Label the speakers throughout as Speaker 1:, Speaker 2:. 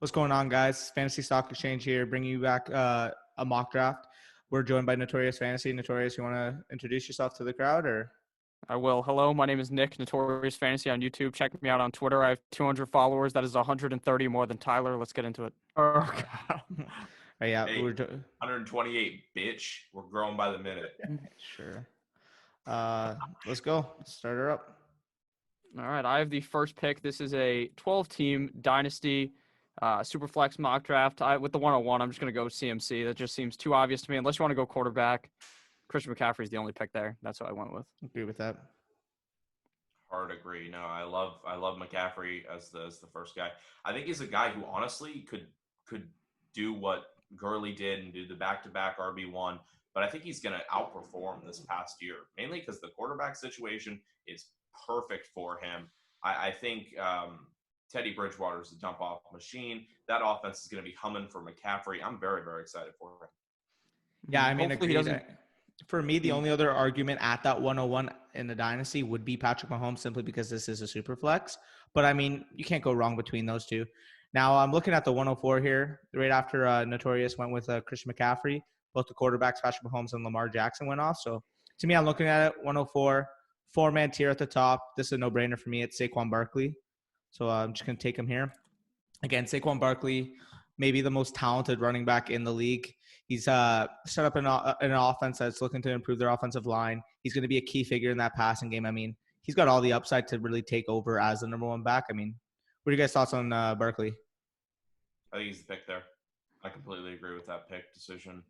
Speaker 1: What's going on, guys? Fantasy Stock Exchange here, bringing you back a mock draft. We're joined by Notorious Fantasy. Notorious, you want to introduce yourself to the crowd, or?
Speaker 2: I will. Hello, my name is Nick, Notorious Fantasy on YouTube. Check me out on Twitter. I have 200 followers. That is 130 more than Tyler. Let's get into it.
Speaker 3: Oh, God.
Speaker 1: Yeah,
Speaker 4: hey, 128, bitch. We're growing by the minute.
Speaker 1: Sure. Let's go. Start her up.
Speaker 2: All right, I have the first pick. This is a 12-team Dynasty Superflex mock draft. With the 101, I'm just going to go CMC. That just seems too obvious to me. Unless you want to go quarterback, Christian McCaffrey's the only pick there. That's what I went with.
Speaker 1: Agree with that.
Speaker 4: Hard agree. No, I love McCaffrey as the first guy. I think he's a guy who honestly could do what Gurley did and do the back-to-back RB1, but I think he's going to outperform this past year, mainly because the quarterback situation is perfect for him. I think Teddy Bridgewater is a dump-off machine. That offense is going to be humming for McCaffrey. I'm very, very excited for him.
Speaker 1: Yeah, I mean, for me, the only other argument at that 101 in the Dynasty would be Patrick Mahomes, simply because this is a super flex. But, I mean, you can't go wrong between those two. Now, I'm looking at the 104 here. Right after Notorious went with Christian McCaffrey, both the quarterbacks, Patrick Mahomes and Lamar Jackson, went off. So, to me, I'm looking at it, 104, four-man tier at the top. This is a no-brainer for me. It's Sacrum Barkley. So, I'm just going to take him here. Again, Sacrum Barkley, maybe the most talented running back in the league. He's set up an offense that's looking to improve their offensive line. He's going to be a key figure in that passing game. I mean, he's got all the upside to really take over as the number one back. I mean, what are you guys' thoughts on Barkley?
Speaker 4: I think he's the pick there. I completely agree with that pick decision.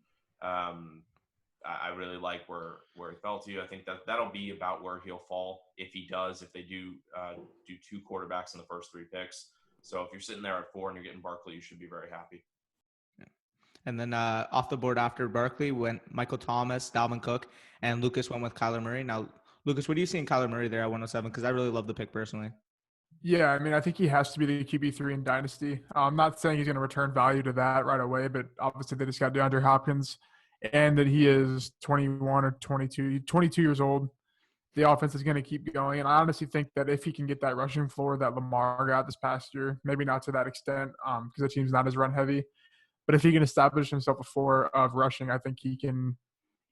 Speaker 4: I really like where he fell to you. I think that'll be about where he'll fall if they do two quarterbacks in the first three picks. So if you're sitting there at 4 and you're getting Barkley, you should be very happy.
Speaker 1: And then off the board after Barkley went Michael Thomas, Dalvin Cook, and Lucas went with Kyler Murray. Now, Lucas, what do you see in Kyler Murray there at 107? Because I really love the pick personally.
Speaker 3: Yeah, I mean, I think he has to be the QB3 in Dynasty. I'm not saying he's going to return value to that right away, but obviously they just got DeAndre Hopkins, and that he is 21 or 22 years old. The offense is going to keep going, and I honestly think that if he can get that rushing floor that Lamar got this past year, maybe not to that extent because the team's not as run-heavy, but if he can establish himself a floor of rushing, I think he can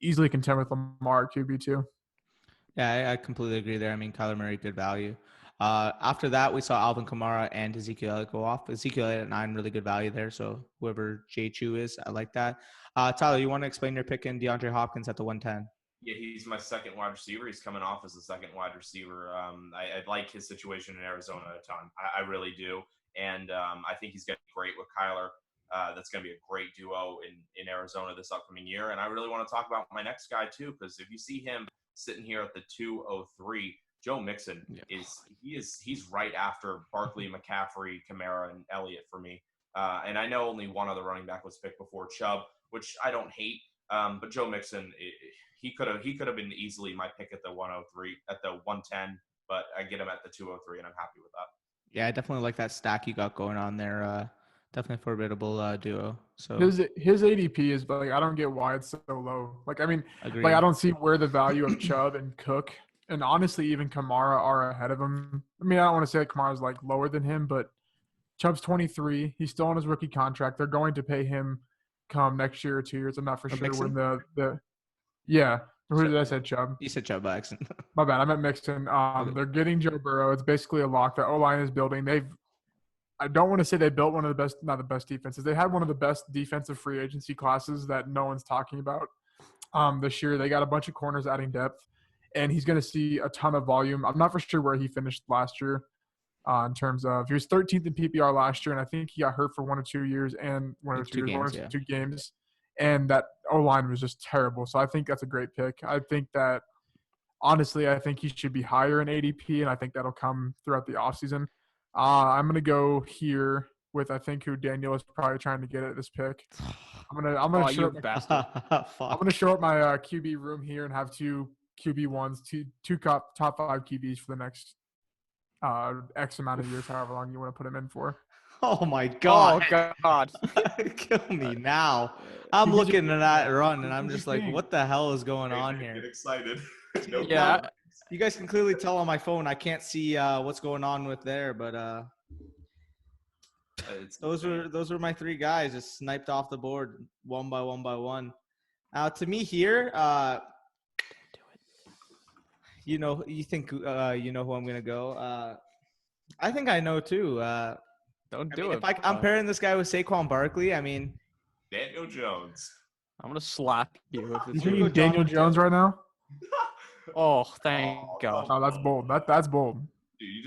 Speaker 3: easily contend with Lamar at QB2.
Speaker 1: Yeah, I completely agree there. I mean, Kyler Murray, good value. After that, we saw Alvin Kamara and Ezekiel Elliott go off. Ezekiel Elliott at 9, really good value there. So whoever J. Chu is, I like that. Tyler, you want to explain your pick in DeAndre Hopkins at the 110?
Speaker 4: Yeah, he's my second wide receiver. He's coming off as the second wide receiver. I like his situation in Arizona a ton. I really do. And I think he's going to be great with Kyler. That's going to be a great duo in Arizona this upcoming year. And I really want to talk about my next guy, too, because if you see him sitting here at the 203, Joe Mixon he's right after Barkley, McCaffrey, Kamara, and Elliott for me. And I know only one other running back was picked before Chubb, which I don't hate. But Joe Mixon, he could have been easily my pick at the 103, at the 110, but I get him at the 203, and I'm happy with that.
Speaker 1: Yeah, I definitely like that stack you got going on there. Definitely a formidable duo. So
Speaker 3: his ADP is like, I don't get why it's so low. Like, I mean,
Speaker 1: agreed.
Speaker 3: like I don't see where the value of Chubb and Cook and honestly even Kamara are ahead of him. I mean, I don't want to say that Kamara's like lower than him, but Chubb's 23. He's still on his rookie contract. They're going to pay him come next year or 2 years. I'm not for sure
Speaker 1: Mixon?
Speaker 3: when yeah. Who did I say? Chubb?
Speaker 1: You said Chubb by accident.
Speaker 3: My bad. I meant Mixon. They're getting Joe Burrow. It's basically a lock. The O-line is building. I don't want to say they built one of the best, not the best defenses. They had one of the best defensive free agency classes that no one's talking about this year. They got a bunch of corners adding depth, and he's going to see a ton of volume. I'm not for sure where he finished last year in terms of – he was 13th in PPR last year, and I think he got hurt for 1 or 2 years and 2 games. And that O-line was just terrible. So I think that's a great pick. I think that – honestly, I think he should be higher in ADP, and I think that'll come throughout the offseason. I'm gonna go here with I think who Daniel is probably trying to get at this pick. I'm gonna show up my QB room here and have 2 QB1s, two top 5 QBs for the next X amount of years, however long you want to put him in for.
Speaker 1: Oh my God!
Speaker 2: Oh God!
Speaker 1: Kill me now. I'm looking at that run and I'm just like, what the hell is going on here?
Speaker 4: Get excited.
Speaker 2: Yeah.
Speaker 1: You guys can clearly tell on my phone I can't see what's going on with there, but Those were my three guys, just sniped off the board one by one. To me here, you think you know who I'm gonna go. I think I know too.
Speaker 2: Don't do it.
Speaker 1: I'm pairing this guy with Sacrum Barkley, I mean,
Speaker 4: Daniel Jones.
Speaker 2: I'm gonna slap you.
Speaker 3: You think Daniel Jones right now?
Speaker 2: Oh, thank God.
Speaker 3: Oh, that's bold. That's bold.
Speaker 4: Dude, you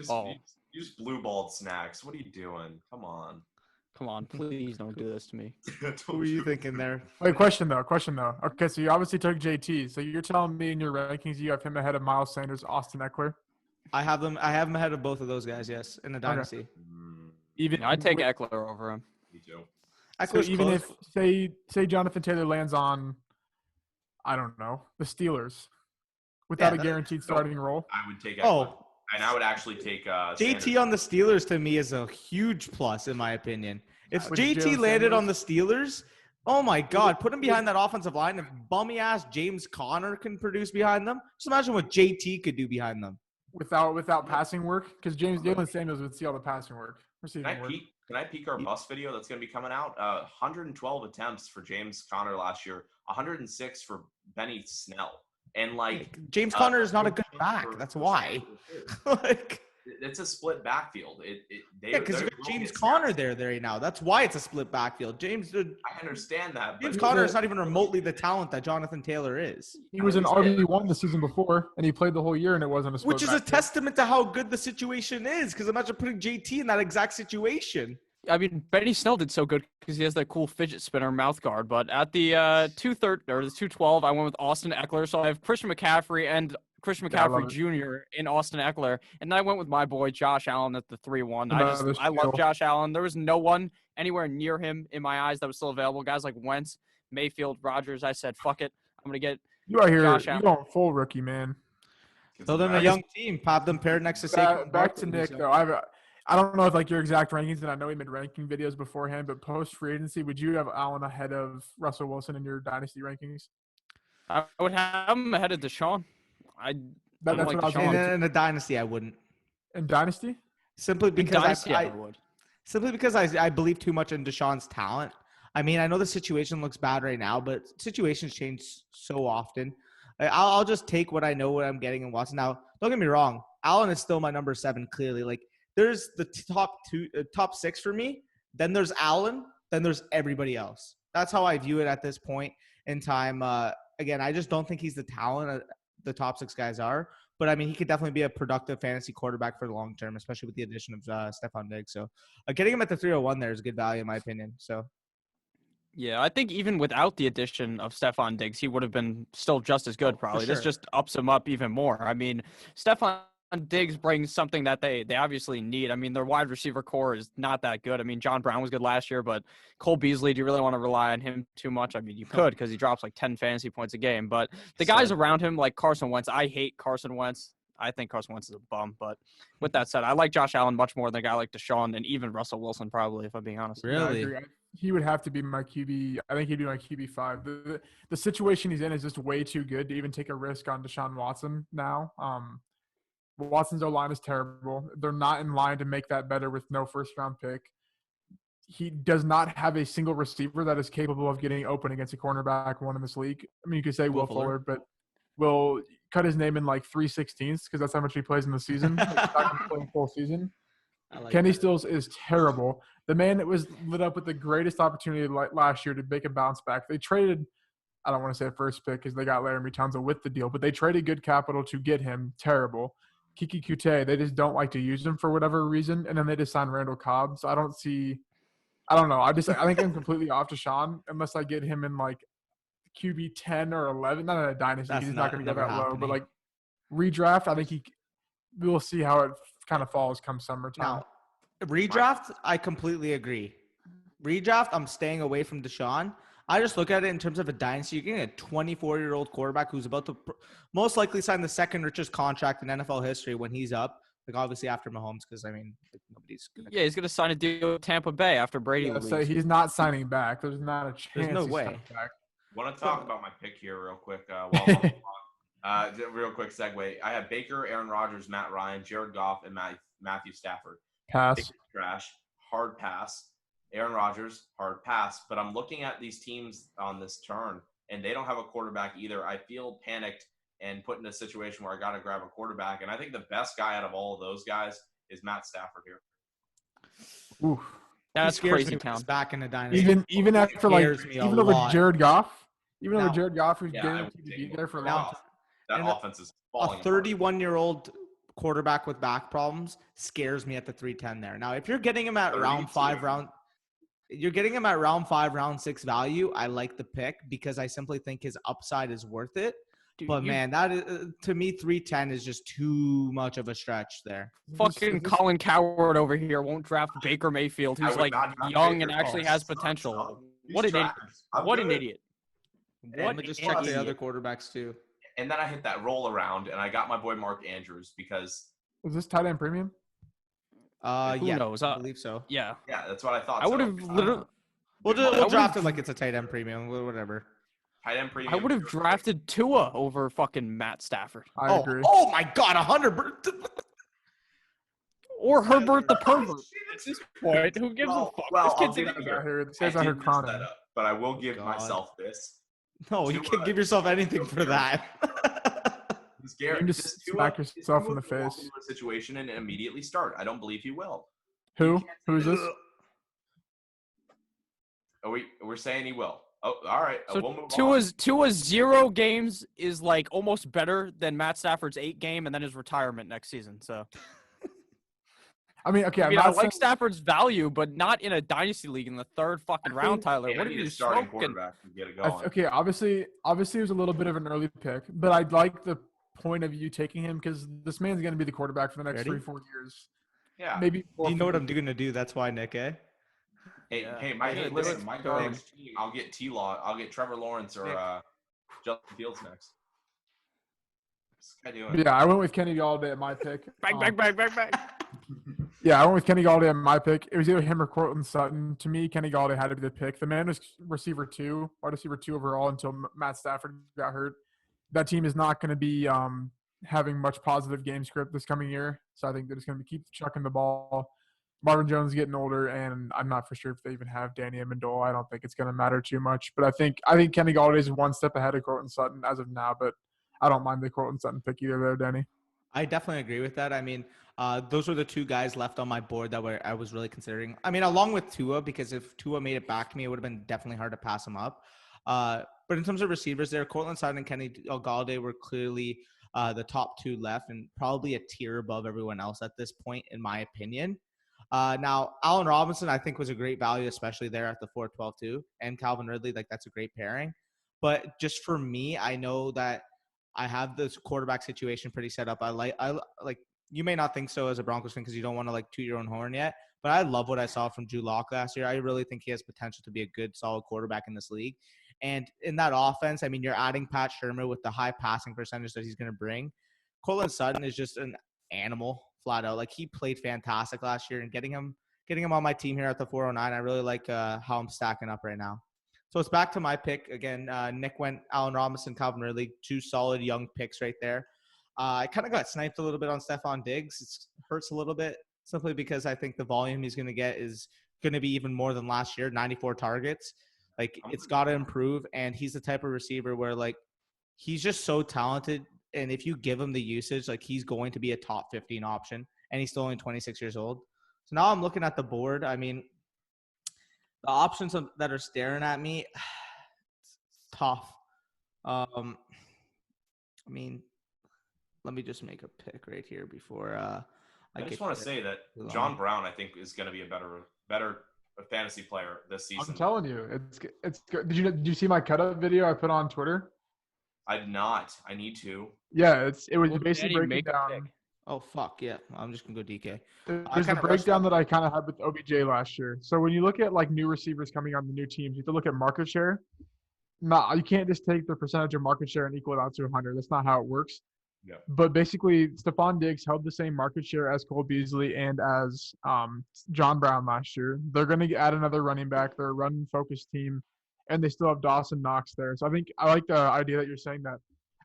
Speaker 4: just blue balled Snacks. What are you doing? Come on,
Speaker 2: please don't do this to me.
Speaker 1: who are you thinking there?
Speaker 3: Wait, question though. Okay, so you obviously took JT. So you're telling me in your rankings you have him ahead of Miles Sanders, Austin Eckler?
Speaker 1: I have them ahead of both of those guys, yes, in the Dynasty.
Speaker 3: Even
Speaker 2: I'd take Eckler over him.
Speaker 4: Me too.
Speaker 3: So even if say Jonathan Taylor lands on, I don't know, the Steelers without a guaranteed starting role.
Speaker 4: I would take Eckler. And I would actually take
Speaker 1: JT on the Steelers to me is a huge plus in my opinion. If JT landed on the Steelers, oh my God, put him behind that offensive line. If bummy ass James Conner can produce behind them, just imagine what JT could do behind them.
Speaker 3: Without passing work, because Jalen Samuels would see all the passing work.
Speaker 4: Can I peek our bus video that's going to be coming out? 112 attempts for James Conner last year, 106 for Benny Snell. And
Speaker 1: James Conner is not a good back. That's why.
Speaker 4: It's a split backfield.
Speaker 1: Because you got James Conner there right now. That's why it's a split backfield. I
Speaker 4: understand that.
Speaker 1: James Conner is not even remotely the talent that Jonathan Taylor is.
Speaker 3: He was an RB1 the season before, and he played the whole year, and it wasn't a split
Speaker 1: backfield. A testament to how good the situation is. Because imagine putting JT in that exact situation.
Speaker 2: I mean, Benny Snell did so good because he has that cool fidget spinner mouth guard. But at the 212, I went with Austin Eckler. So I have Christian McCaffrey and Christian McCaffrey Jr. in Austin Eckler. And then I went with my boy Josh Allen at the 3-1. I love Josh Allen. There was no one anywhere near him in my eyes that was still available. Guys like Wentz, Mayfield, Rodgers. I said, fuck it. I'm going to get Josh Allen.
Speaker 3: You going full rookie, man.
Speaker 1: Build them a young team. Pop them paired next to Sacrum.
Speaker 3: Back to Nick, though. I don't know if your exact rankings, and I know he made ranking videos beforehand, but post free agency, would you have Allen ahead of Russell Wilson in your dynasty rankings?
Speaker 2: I would have him ahead of Deshaun.
Speaker 3: That's what I was saying.
Speaker 1: In the dynasty, I wouldn't.
Speaker 3: In dynasty?
Speaker 1: Simply because I would. Simply because I believe too much in Deshaun's talent. I mean, I know the situation looks bad right now, but situations change so often. I'll just take what I know, what I'm getting in Watson. Now, don't get me wrong. Allen is still my number 7, clearly. There's the top 6 for me. Then there's Allen. Then there's everybody else. That's how I view it at this point in time. Again, I just don't think he's the talent the top 6 guys are. But, I mean, he could definitely be a productive fantasy quarterback for the long term, especially with the addition of Stephon Diggs. So, getting him at the 301 there is good value in my opinion. So,
Speaker 2: yeah, I think even without the addition of Stephon Diggs, he would have been still just as good probably. This just ups him up even more. I mean, Stephon Diggs brings something that they obviously need. I mean, their wide receiver core is not that good. I mean, John Brown was good last year, but Cole Beasley, do you really want to rely on him too much? I mean, you could because he drops 10 fantasy points a game. But the guys around him, like Carson Wentz, I hate Carson Wentz. I think Carson Wentz is a bum. But with that said, I like Josh Allen much more than a guy like Deshaun and even Russell Wilson probably, if I'm being honest.
Speaker 1: Really?
Speaker 3: He would have to be my QB. I think he'd be my QB 5. The situation he's in is just way too good to even take a risk on Deshaun Watson now. Watson's O-line is terrible. They're not in line to make that better with no first-round pick. He does not have a single receiver that is capable of getting open against a cornerback one in this league. I mean, you could say Will Fuller, but will cut his name in 3/16 because that's how much he plays in the season. He's not going to play full season. Kenny Stills is terrible. The man that was lit up with the greatest opportunity last year to make a bounce back. They traded, I don't want to say first pick because they got Laramie Tunsil with the deal, but they traded good capital to get him. Terrible. Kiki Kute, they just don't like to use him for whatever reason, and then they just signed Randall Cobb. So I don't know. I think I'm completely off to Sean unless I get him in QB 10 or 11. Not in a dynasty. He's not going to go that low, but redraft. I think we'll see how it kind of falls come summertime.
Speaker 1: Now, redraft, I completely agree. Redraft, I'm staying away from Deshaun. I just look at it in terms of a dynasty. You're getting a 24-year-old quarterback who's about to most likely sign the second richest contract in NFL history when he's up. Obviously after Mahomes, because nobody's gonna. Yeah,
Speaker 2: he's gonna sign a deal with Tampa Bay after Brady leaves.
Speaker 3: So he's not signing back. There's not a chance.
Speaker 1: There's no way.
Speaker 4: Want to talk about my pick here real quick? Real quick segue. I have Baker, Aaron Rodgers, Matt Ryan, Jared Goff, and Matthew Stafford.
Speaker 3: Pass.
Speaker 4: Baker's trash. hard pass. Aaron Rodgers, hard pass. But I'm looking at these teams on this turn, and they don't have a quarterback either. I feel panicked and put in a situation where I got to grab a quarterback. And I think the best guy out of all of those guys is Matt Stafford here.
Speaker 3: Ooh.
Speaker 2: That's crazy
Speaker 1: me
Speaker 2: town.
Speaker 1: Back in the dynasty.
Speaker 3: Even after even over Jared Goff,
Speaker 1: Now-
Speaker 3: Jared Goff who's
Speaker 4: I
Speaker 3: guaranteed
Speaker 4: would
Speaker 3: to
Speaker 4: take
Speaker 3: be there for a
Speaker 4: him.
Speaker 3: long time.
Speaker 4: That
Speaker 1: And
Speaker 4: offense is
Speaker 1: A
Speaker 4: falling apart.
Speaker 1: 31-year-old quarterback with back problems scares me at the 310 there. Now, if you're getting him at round 5, round 6 value, I like the pick because I simply think his upside is worth it.
Speaker 2: Dude,
Speaker 1: But man, that is to me 310 is just too much of a stretch there.
Speaker 2: fucking Colin Coward over here won't draft Baker Mayfield,
Speaker 4: I
Speaker 2: who's
Speaker 4: would
Speaker 2: like
Speaker 4: not draft
Speaker 2: young
Speaker 4: Baker.
Speaker 2: and actually
Speaker 4: Oh,
Speaker 2: has
Speaker 4: son,
Speaker 2: potential.
Speaker 4: son. He's
Speaker 2: What an idiot!
Speaker 4: trash. I'm
Speaker 2: What an
Speaker 4: good.
Speaker 2: idiot!
Speaker 1: Let
Speaker 2: What
Speaker 1: me just
Speaker 2: an
Speaker 1: check the
Speaker 2: idiot.
Speaker 1: other quarterbacks too.
Speaker 4: And then I hit that roll around, and I got my boy Mark Andrews because,
Speaker 3: Is this tight end premium?
Speaker 2: Who
Speaker 1: Yeah,
Speaker 2: knows?
Speaker 1: I believe so.
Speaker 2: Yeah,
Speaker 4: yeah, that's what I thought.
Speaker 2: I would have literally.
Speaker 1: We'll draft
Speaker 2: would've-
Speaker 1: it like it's a tight end premium, whatever.
Speaker 4: tight end premium.
Speaker 2: I would have drafted Tua over fucking Matt Stafford
Speaker 3: I agree.
Speaker 1: Oh my God, 100.
Speaker 2: or Herbert the pervert. At this point, who gives a fuck?
Speaker 4: Well,
Speaker 2: This kid's
Speaker 4: I'll
Speaker 2: an
Speaker 4: give
Speaker 2: idiot.
Speaker 3: Out here, this
Speaker 4: I
Speaker 3: guy's out here
Speaker 4: did mess
Speaker 3: clowning.
Speaker 4: that up, but I will give
Speaker 1: God.
Speaker 4: myself this.
Speaker 1: No, you
Speaker 4: Tua-
Speaker 1: can't give yourself anything for that.
Speaker 4: This Garrett,
Speaker 3: You just
Speaker 4: this
Speaker 3: smack
Speaker 4: Tua-
Speaker 3: yourself
Speaker 4: this
Speaker 3: in the
Speaker 4: Tua will walk
Speaker 3: face.
Speaker 4: into a situation and immediately start. I don't believe he will.
Speaker 3: Who? Who is this?
Speaker 4: We're saying he will. Oh, all right.
Speaker 2: So
Speaker 4: we'll move on.
Speaker 2: Tua's 0 games is like almost better than Matt Stafford's 8 game, and then his retirement next season. So
Speaker 3: I mean, okay,
Speaker 2: I
Speaker 3: I'm
Speaker 2: mean, I
Speaker 3: not
Speaker 2: like
Speaker 3: saying,
Speaker 2: Stafford's value, but not in a dynasty league in the 3rd fucking
Speaker 3: I
Speaker 2: round,
Speaker 3: think-
Speaker 2: Tyler.
Speaker 4: Yeah,
Speaker 2: What
Speaker 4: I
Speaker 2: are
Speaker 4: need
Speaker 2: you
Speaker 4: a starting
Speaker 2: smoking?
Speaker 4: quarterback to get it going.
Speaker 3: okay, obviously it was a little bit of an early pick, but I'd like the point of you taking him because this man's going to be the quarterback for the next
Speaker 1: Ready?
Speaker 3: 3-4 years.
Speaker 4: Yeah.
Speaker 3: Maybe 4
Speaker 1: You know what
Speaker 3: for-
Speaker 1: I'm going to do. That's why, Nick, eh?
Speaker 4: Hey,
Speaker 2: Yeah.
Speaker 4: hey,
Speaker 2: Yeah, do
Speaker 4: listen,
Speaker 2: it.
Speaker 4: my
Speaker 2: Go
Speaker 4: next team, I'll get T-Law, I'll get Trevor Lawrence or
Speaker 1: Nick.
Speaker 4: Justin Fields next. What's this guy doing?
Speaker 3: Yeah, I went with Kenny Galladay at my pick.
Speaker 2: Bang, bang, bang, bang, bang.
Speaker 3: Yeah, I went with Kenny Galladay at my pick. It was either him or Cortland Sutton. To me, Kenny Galladay had to be the pick. The man was wide receiver 2 overall until Matt Stafford got hurt. That team is not going to be having much positive game script this coming year, so I think they're just going to keep chucking the ball. Marvin Jones is getting older, and I'm not for sure if they even have Danny Amendola. I don't think it's going to matter too much, but I think Kenny Galladay is one step ahead of Cortland Sutton as of now. But I don't mind the Cortland Sutton pick either, there, Danny.
Speaker 1: I definitely agree with that. I mean, those were the 2 guys left on my board that I was really considering. I mean, along with Tua, because if Tua made it back to me, it would have been definitely hard to pass him up. But in terms of receivers there, Cortland Sutton and Kenny Galladay were clearly the top 2 left and probably a tier above everyone else at this point, in my opinion. Now, Allen Robinson, I think, was a great value, especially there at the 4-12 too. And Calvin Ridley, like that's a great pairing. But just for me, I know that I have this quarterback situation pretty set up. I like you may not think so as a Broncos fan because you don't want to like toot your own horn yet, but I love what I saw from Drew Lock last year. I really think he has potential to be a good, solid quarterback in this league. And in that offense, I mean, you're adding Pat Shermer with the high passing percentage that he's going to bring. Cortland Sutton is just an animal, flat out. Like he played fantastic last year, and getting him on my team here at the 409, I really like how I'm stacking up right now. So it's back to my pick again. Nick went Allen Robinson, Calvin Ridley, 2 solid young picks right there. I kind of got sniped a little bit on Stephon Diggs. It hurts a little bit simply because I think the volume he's going to get is going to be even more than last year, 94 targets. Like it's got to improve, and he's the type of receiver where like he's just so talented, and if you give him the usage, like he's going to be a top 15 option, and he's still only 26 years old. So now I'm looking at the board. I mean, the options that are staring at me, it's tough. I mean, let me just make a pick right here before
Speaker 4: I just want to say that John Brown, I think, is going to be a better fantasy player this season.
Speaker 3: I'm telling you, it's good. Did you see my cut up video I put on Twitter?
Speaker 4: I did not. I need to.
Speaker 3: Yeah, it was
Speaker 2: Well,
Speaker 3: basically
Speaker 2: Danny,
Speaker 3: breaking
Speaker 2: make a
Speaker 3: down.
Speaker 2: pick.
Speaker 1: Oh, fuck yeah! I'm just gonna go DK.
Speaker 3: There's the
Speaker 1: kinda
Speaker 3: breakdown that I kind of had with OBJ last year. So when you look at like new receivers coming on the new teams, you have to look at market share. No, you can't just take the percentage of market share and equal it out to 100. That's not how it works.
Speaker 4: Yeah.
Speaker 3: But basically, Stephon Diggs held the same market share as Cole Beasley and as John Brown last year. They're going to add another running back. They're a run-focused team, and they still have Dawson Knox there. So I think I like the idea that you're saying that.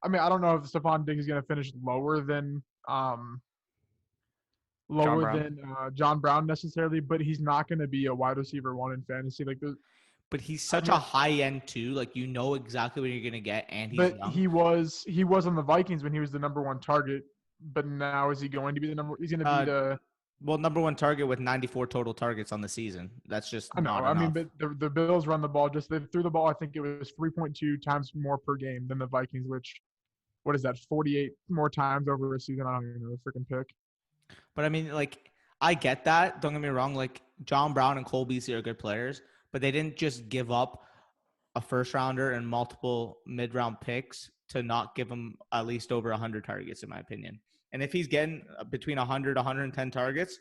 Speaker 3: I mean, I don't know if Stephon Diggs is going to finish lower than lower than John Brown necessarily, but he's not going to be a wide receiver 1 in fantasy.
Speaker 1: But he's such a high end too. Like, you know exactly what you're gonna get, and he's young.
Speaker 3: He was on the Vikings when he was the number 1 target. But now is he going to be the number? He's going to be the
Speaker 1: number 1 target with 94 total targets on the season. That's just
Speaker 3: I know.
Speaker 1: not
Speaker 3: I mean,
Speaker 1: enough.
Speaker 3: but the Bills run the ball. They threw the ball. I think it was 3.2 times more per game than the Vikings. Which, what is that? 48 more times over a season. I don't even know the freaking pick.
Speaker 1: But I mean, like, I get that. Don't get me wrong. Like, John Brown and Cole Beasley are good players, but they didn't just give up a first rounder and multiple mid-round picks to not give him at least over 100 targets, in my opinion. And if he's getting between 100 110 targets,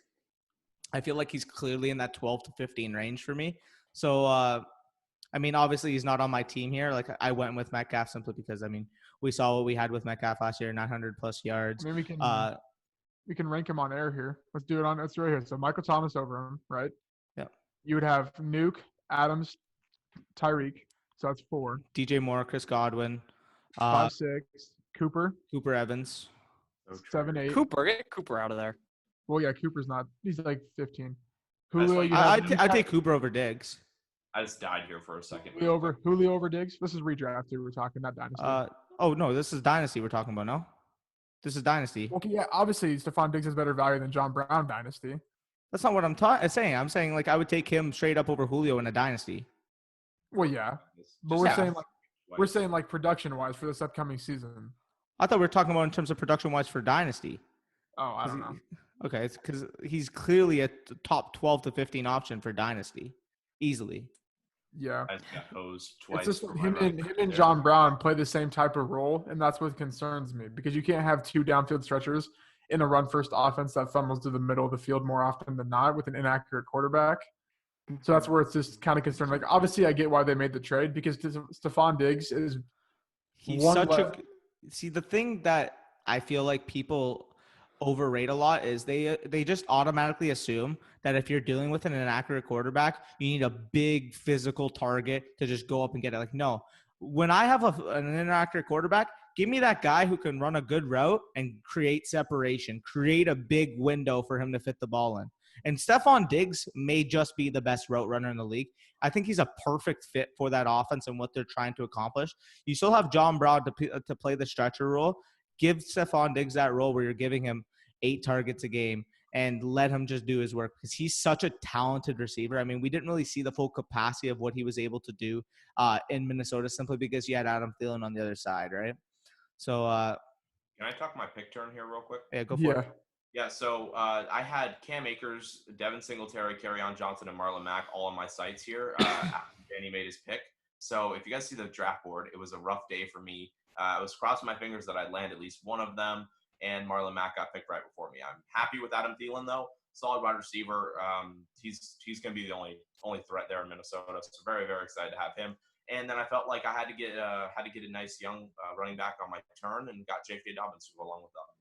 Speaker 1: I feel like he's clearly in that 12 to 15 range for me. So, I mean, obviously he's not on my team here. Like, I went with Metcalf simply because, I mean, we saw what we had with Metcalf last year, 900 plus yards.
Speaker 3: I mean, we can rank him on air here. Let's do it on. It's right here. So Michael Thomas over him, right?
Speaker 1: Yeah.
Speaker 3: You would have Nuke, Adams, Tyreek. So that's 4.
Speaker 1: DJ Moore, Chris Godwin,
Speaker 3: 5, 6. Cooper
Speaker 1: Evans,
Speaker 3: 7, 8.
Speaker 2: Get Cooper out of there.
Speaker 3: Well, yeah, Cooper's not. He's like 15.
Speaker 1: I take Cooper over Diggs.
Speaker 4: I just died here for a second.
Speaker 3: Julio over Diggs. This is redraft too. We're talking, not dynasty.
Speaker 1: Oh no, this is dynasty we're talking about. No, this is dynasty.
Speaker 3: Okay, yeah, obviously Stephon Diggs has better value than John Brown dynasty.
Speaker 1: That's not what I'm saying. I'm saying, like, I would take him straight up over Julio in a dynasty.
Speaker 3: Well, yeah, but we're saying like production wise for this upcoming season.
Speaker 1: I thought we were talking about in terms of production wise for dynasty.
Speaker 3: Oh, I don't know.
Speaker 1: Okay, it's because he's clearly a top 12 to 15 option for dynasty, easily.
Speaker 3: Yeah,
Speaker 4: I got hosed twice.
Speaker 3: It's just him and John Brown play the same type of role, and that's what concerns me because you can't have 2 downfield stretchers in a run-first offense that fumbles to the middle of the field more often than not with an inaccurate quarterback. So that's where it's just kind of concerning. Like, obviously, I get why they made the trade because Stephon Diggs is
Speaker 1: See, the thing that I feel like people overrate a lot is they just automatically assume that if you're dealing with an inaccurate quarterback, you need a big physical target to just go up and get it. Like, no. When I have an inaccurate quarterback, give me that guy who can run a good route and create separation, create a big window for him to fit the ball in. And Stephon Diggs may just be the best route runner in the league. I think he's a perfect fit for that offense and what they're trying to accomplish. You still have John Brown to play the stretcher role. Give Stephon Diggs that role where you're giving him 8 targets a game and let him just do his work because he's such a talented receiver. I mean, we didn't really see the full capacity of what he was able to do in Minnesota simply because you had Adam Thielen on the other side, right? So
Speaker 4: can I talk my pick turn here real quick?
Speaker 1: Yeah, go for it.
Speaker 4: Yeah, so I had Cam Akers, Devin Singletary, Kerryon Johnson, and Marlon Mack all on my sites here after Danny made his pick. So if you guys see the draft board, it was a rough day for me. I was crossing my fingers that I'd land at least one of them, and Marlon Mack got picked right before me. I'm happy with Adam Thielen, though. Solid wide receiver. He's going to be the only threat there in Minnesota. So very, very excited to have him. And then I felt like I had to get a nice young running back on my turn and got J.K. Dobbins to go along with that.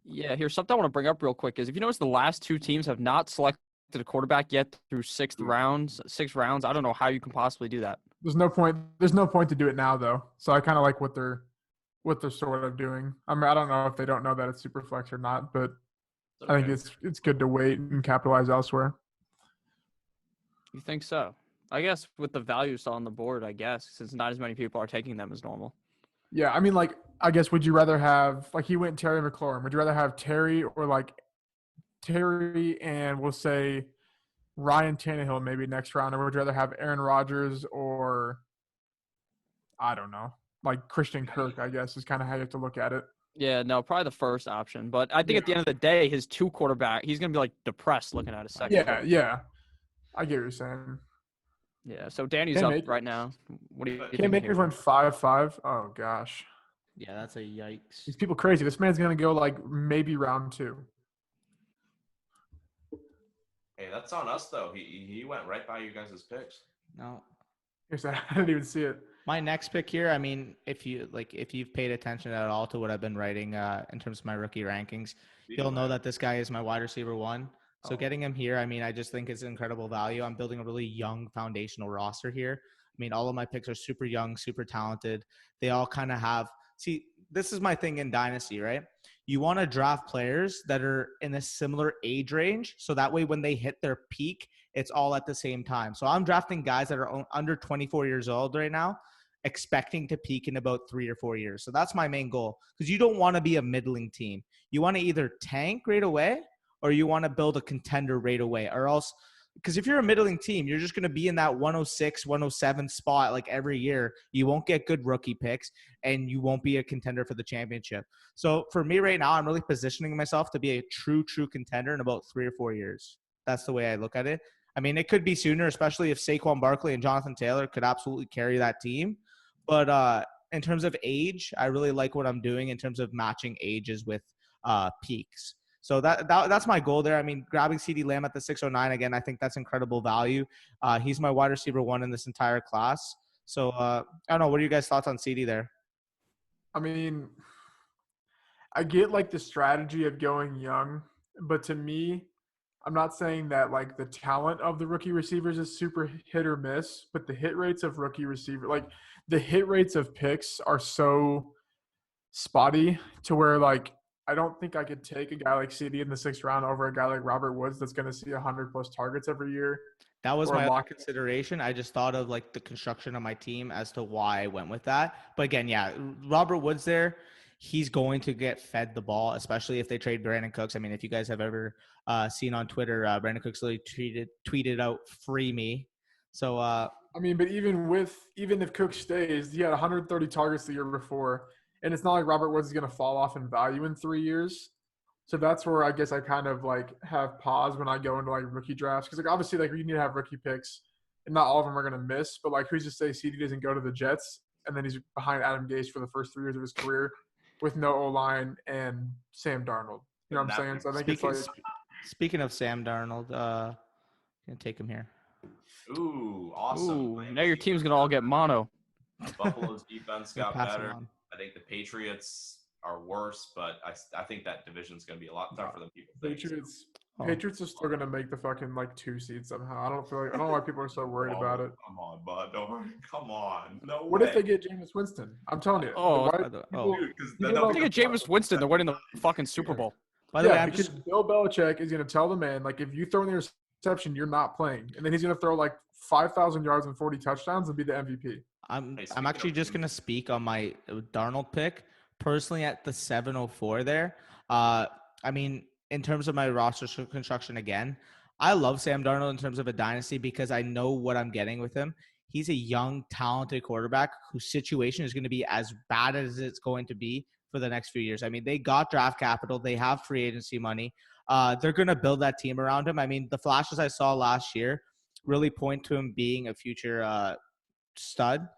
Speaker 2: Yeah, here's something I want to bring up real quick is if you notice the last 2 teams have not selected a quarterback yet through 6 rounds. I don't know how you can possibly do that.
Speaker 3: There's no point to do it now though. So I kind of like what they're sort of doing. I mean, I don't know if they don't know that it's super flex or not, but okay. I think it's good to wait and capitalize elsewhere.
Speaker 2: You think so? I guess with the value still on the board, since not as many people are taking them as normal.
Speaker 3: Yeah, I mean, like, I guess would you rather have, like, he went Terry McLaurin. Would you rather have Terry or, like, Terry and we'll say Ryan Tannehill maybe next round? Or would you rather have Aaron Rodgers or, I don't know, like Christian Kirk, I guess, is kind of how you have to look at it.
Speaker 2: Yeah, no, probably the first option. But I think at the end of the day, his 2 quarterback, he's going to be, like, depressed looking at his second.
Speaker 3: Yeah. I get what you're saying.
Speaker 2: Yeah, so Danny's up right now. What do you think?
Speaker 3: Cam Akers went 5-5. Oh, gosh.
Speaker 1: Yeah, that's a yikes.
Speaker 3: These people crazy. This man's going to go, like, maybe round 2.
Speaker 4: Hey, that's on us, though. He went right by you guys' picks.
Speaker 1: No.
Speaker 3: I didn't even see it.
Speaker 1: My next pick here, I mean, if you've paid attention at all to what I've been writing in terms of my rookie rankings, you'll know that this guy is my wide receiver 1. So getting him here, I mean, I just think it's incredible value. I'm building a really young foundational roster here. I mean, all of my picks are super young, super talented. They all kind of have – see, this is my thing in Dynasty, right? you want to draft players that are in a similar age range. So that way, when they hit their peak, it's all at the same time. So I'm drafting guys that are under 24 years old right now, expecting to peak in about 3 or 4 years. So that's my main goal, because you don't want to be a middling team. You want to either tank right away or you want to build a contender right away, or else, because if you're a middling team, you're just going to be in that 106, 107 spot like every year. You won't get good rookie picks and you won't be a contender for the championship. So for me right now, I'm really positioning myself to be a true contender in about 3 or 4 years. That's the way I look at it. I mean, it could be sooner, especially if Sacrum Barkley and Jonathan Taylor could absolutely carry that team. But in terms of age, I really like what I'm doing in terms of matching ages with peaks. So that's my goal there. I mean, grabbing CeeDee Lamb at the 609, again, I think that's incredible value. He's my wide receiver 1 in this entire class. So I don't know. What are you guys' thoughts on CeeDee there?
Speaker 3: I mean, I get like the strategy of going young, but to me, I'm not saying that like the talent of the rookie receivers is super hit or miss, but the hit rates of rookie receiver, like the hit rates of picks are so spotty to where like I don't think I could take a guy like CeeDee in the 6th round over a guy like Robert Woods that's going to see 100+ targets every year.
Speaker 1: That was my other consideration. I just thought of like the construction of my team as to why I went with that. But again, yeah, Robert Woods there, he's going to get fed the ball, especially if they trade Brandon Cooks. I mean, if you guys have ever seen on Twitter, Brandon Cooks literally tweeted out, "Free me." So
Speaker 3: I mean, but even if Cooks stays, he had 130 targets the year before. And it's not like Robert Woods is going to fall off in value in 3 years. So that's where I guess I kind of like have pause when I go into like rookie drafts. Because like obviously like you need to have rookie picks and not all of them are going to miss. But like who's to say CeeDee doesn't go to the Jets and then he's behind Adam Gase for the first 3 years of his career with no O-line and Sam Darnold. You know what I'm saying? So I think
Speaker 1: speaking of Sam Darnold, gonna take him here.
Speaker 4: Ooh, awesome.
Speaker 2: Ooh, now your team's going to all get mono.
Speaker 4: Buffalo's defense got better.
Speaker 1: On.
Speaker 4: I think the Patriots are worse, but I think that division's going to be a lot tougher than people think.
Speaker 3: Patriots are still going to make the fucking like 2 seed somehow. I don't know why people are so worried about it.
Speaker 4: Come on, bud. Don't worry. Come on. No
Speaker 3: What
Speaker 4: way.
Speaker 3: if they get Jameis Winston? I'm telling you.
Speaker 2: If they get Jameis Winston, they're winning the fucking Super Bowl.
Speaker 1: By the way,
Speaker 3: because Bill Belichick is going to tell the man, like, if you throw in the interception, you're not playing. And then he's going to throw like 5,000 yards and 40 touchdowns and be the MVP.
Speaker 1: I'm actually just going to speak on my Darnold pick. Personally, at the 704 there, I mean, in terms of my roster construction again, I love Sam Darnold in terms of a dynasty because I know what I'm getting with him. He's a young, talented quarterback whose situation is going to be as bad as it's going to be for the next few years. I mean, they got draft capital. They have free agency money. They're going to build that team around him. I mean, the flashes I saw last year really point to him being a future stud.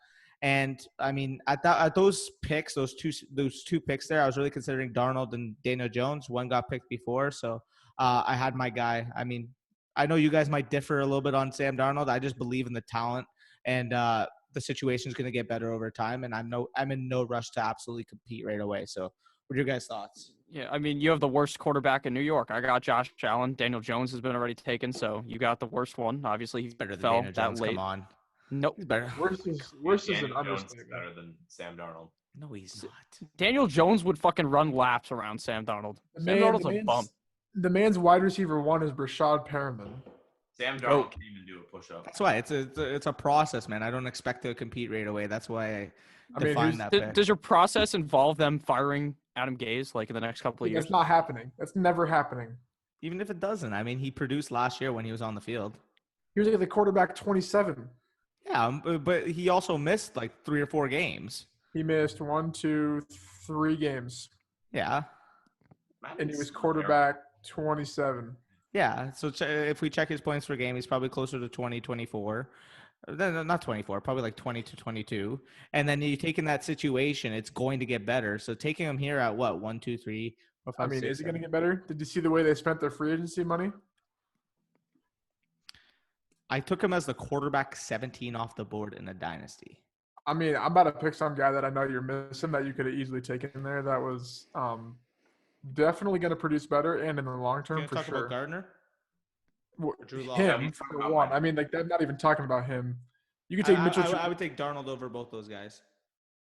Speaker 1: And I mean, at those picks, those two picks there, I was really considering Darnold and Daniel Jones. One got picked before, so I had my guy. I mean, I know you guys might differ a little bit on Sam Darnold. I just believe in the talent, and the situation is going to get better over time. And I'm in no rush to absolutely compete right away. So, what are your guys' thoughts?
Speaker 2: Yeah, I mean, you have the worst quarterback in New York. I got Josh Allen. Daniel Jones has been already taken, so you got the worst one. Obviously, he's
Speaker 1: Better than
Speaker 2: fell
Speaker 1: Daniel Jones.
Speaker 2: that late.
Speaker 1: Come on.
Speaker 2: Nope.
Speaker 1: He's better.
Speaker 3: Worse is an understatement.
Speaker 4: Better than Sam Darnold.
Speaker 1: No, he's not.
Speaker 2: Daniel Jones would fucking run laps around Sam Darnold. Sam Darnold's a bum.
Speaker 3: The man's wide receiver 1 is Rashad Perriman.
Speaker 4: Sam Darnold can't even do a push-up.
Speaker 1: That's why it's a process, man. I don't expect to compete right away. That's why I define that pick.
Speaker 2: Does your process involve them firing Adam Gase like in the next couple of years?
Speaker 3: That's not happening. That's never happening.
Speaker 1: Even if it doesn't, I mean, he produced last year when he was on the field.
Speaker 3: He was like the quarterback 27.
Speaker 1: Yeah, but he also missed like 3 or 4 games.
Speaker 3: He missed 1, 2, 3 games.
Speaker 1: Yeah.
Speaker 3: And he was quarterback 27.
Speaker 1: Yeah, so if we check his points per game, he's probably closer to 20, 24. Not 24, probably like 20 to 22. And then you take in that situation, it's going to get better. So taking him here at what, 1, 2, 3, 4, 5,
Speaker 3: I mean,
Speaker 1: 6,
Speaker 3: is it
Speaker 1: 7.
Speaker 3: going to get better? Did you see the way they spent their free agency money?
Speaker 1: I took him as the quarterback 17 off the board in a dynasty.
Speaker 3: I mean, I'm about to pick some guy that I know you're missing that you could have easily taken in there. That was definitely going to produce better and in the long term for
Speaker 1: talk
Speaker 3: sure.
Speaker 1: About Gardner?
Speaker 3: Him for one. I mean, like I'm not even talking about him. You could take Mitchell.
Speaker 1: I would take Darnold over both those guys.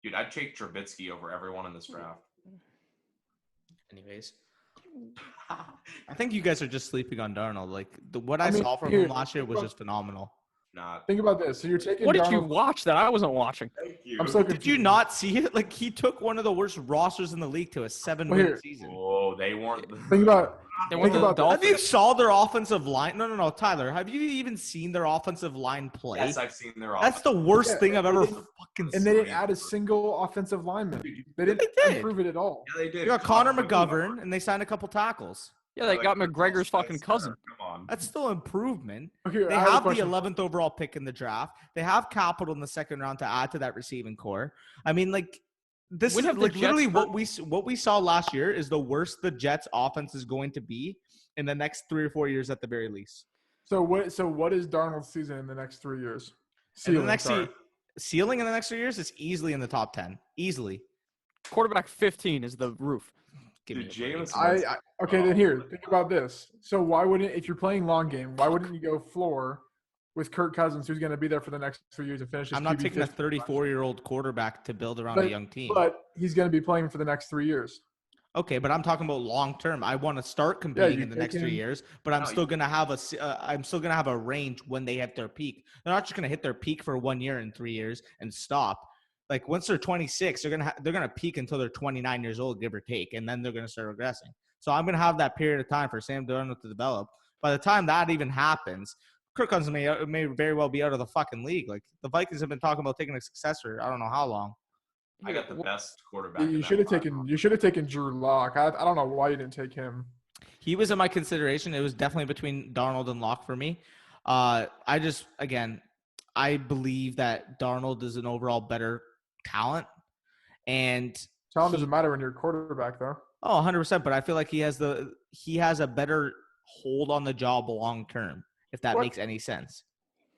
Speaker 4: Dude, I'd take Trubisky over everyone in this draft.
Speaker 1: Anyways, I think you guys are just sleeping on Darnold. Like what I saw from him last year was just phenomenal.
Speaker 3: Think about this. So you're taking.
Speaker 2: What did
Speaker 3: Darnold,
Speaker 2: you watch that I wasn't watching?
Speaker 4: Thank you.
Speaker 3: I'm so confused.
Speaker 1: Did you not see it? Like he took one of the worst rosters in the league to a 7-win season.
Speaker 4: Oh, they weren't.
Speaker 3: Think about.
Speaker 2: They
Speaker 3: Think about
Speaker 1: Have you saw their offensive line? No, Tyler. Have you even seen their offensive line play?
Speaker 4: Yes, I've seen their.
Speaker 1: That's the worst thing I've ever fucking seen.
Speaker 3: And they didn't add a single offensive lineman. They didn't improve it at all.
Speaker 4: Yeah, they did.
Speaker 1: You got Connor McGovern, and they signed a couple tackles.
Speaker 2: Yeah, they got McGregor's fucking cousin.
Speaker 4: Come on.
Speaker 1: That's still improvement.
Speaker 3: Okay,
Speaker 1: They
Speaker 3: I have a
Speaker 1: have the
Speaker 3: question.
Speaker 1: 11th overall pick in the draft. They have capital in the second round to add to that receiving core. I mean, like this
Speaker 2: When
Speaker 1: is
Speaker 2: have the
Speaker 1: like
Speaker 2: Jets
Speaker 1: literally
Speaker 2: hurt-
Speaker 1: what we saw last year is the worst the Jets offense is going to be in the next 3 or 4 years at the very least.
Speaker 3: So what is Darnold's season in the next 3 years?
Speaker 1: Ceiling in the next 3 years is easily in the top 10. Easily.
Speaker 2: Quarterback 15 is the roof.
Speaker 1: Give me
Speaker 4: Dude,
Speaker 1: a break.
Speaker 4: Jameis.
Speaker 3: Okay, then here, think about this. So why wouldn't, if you're playing long game, why wouldn't you go floor with Kirk Cousins, who's going to be there for the next 3 years to finish his
Speaker 1: I'm not
Speaker 3: QB
Speaker 1: taking a
Speaker 3: 50?
Speaker 1: 34-year-old quarterback to build around a young team.
Speaker 3: But he's going to be playing for the next 3 years.
Speaker 1: Okay, but I'm talking about long term. I want to start competing
Speaker 3: you
Speaker 1: in the next 3
Speaker 3: taking-
Speaker 1: years, but I'm still gonna have a range when they hit their peak. They're not just gonna hit their peak for 1 year and 3 years and stop. Like once they're 26, they're gonna peak until they're 29 years old, give or take, and then they're gonna start regressing. So I'm gonna have that period of time for Sam Darnold to develop. By the time that even happens, Kirk Cousins may very well be out of the fucking league. Like the Vikings have been talking about taking a successor. I don't know how long.
Speaker 4: I got the best quarterback.
Speaker 3: You should have taken Drew Lock. I don't know why you didn't take him.
Speaker 1: He was in my consideration. It was definitely between Darnold and Locke for me. I believe that Darnold is an overall better talent. And
Speaker 3: Talent doesn't matter when you're a quarterback, though.
Speaker 1: Oh, 100%. But I feel like he has a better hold on the job long term, if that makes any sense.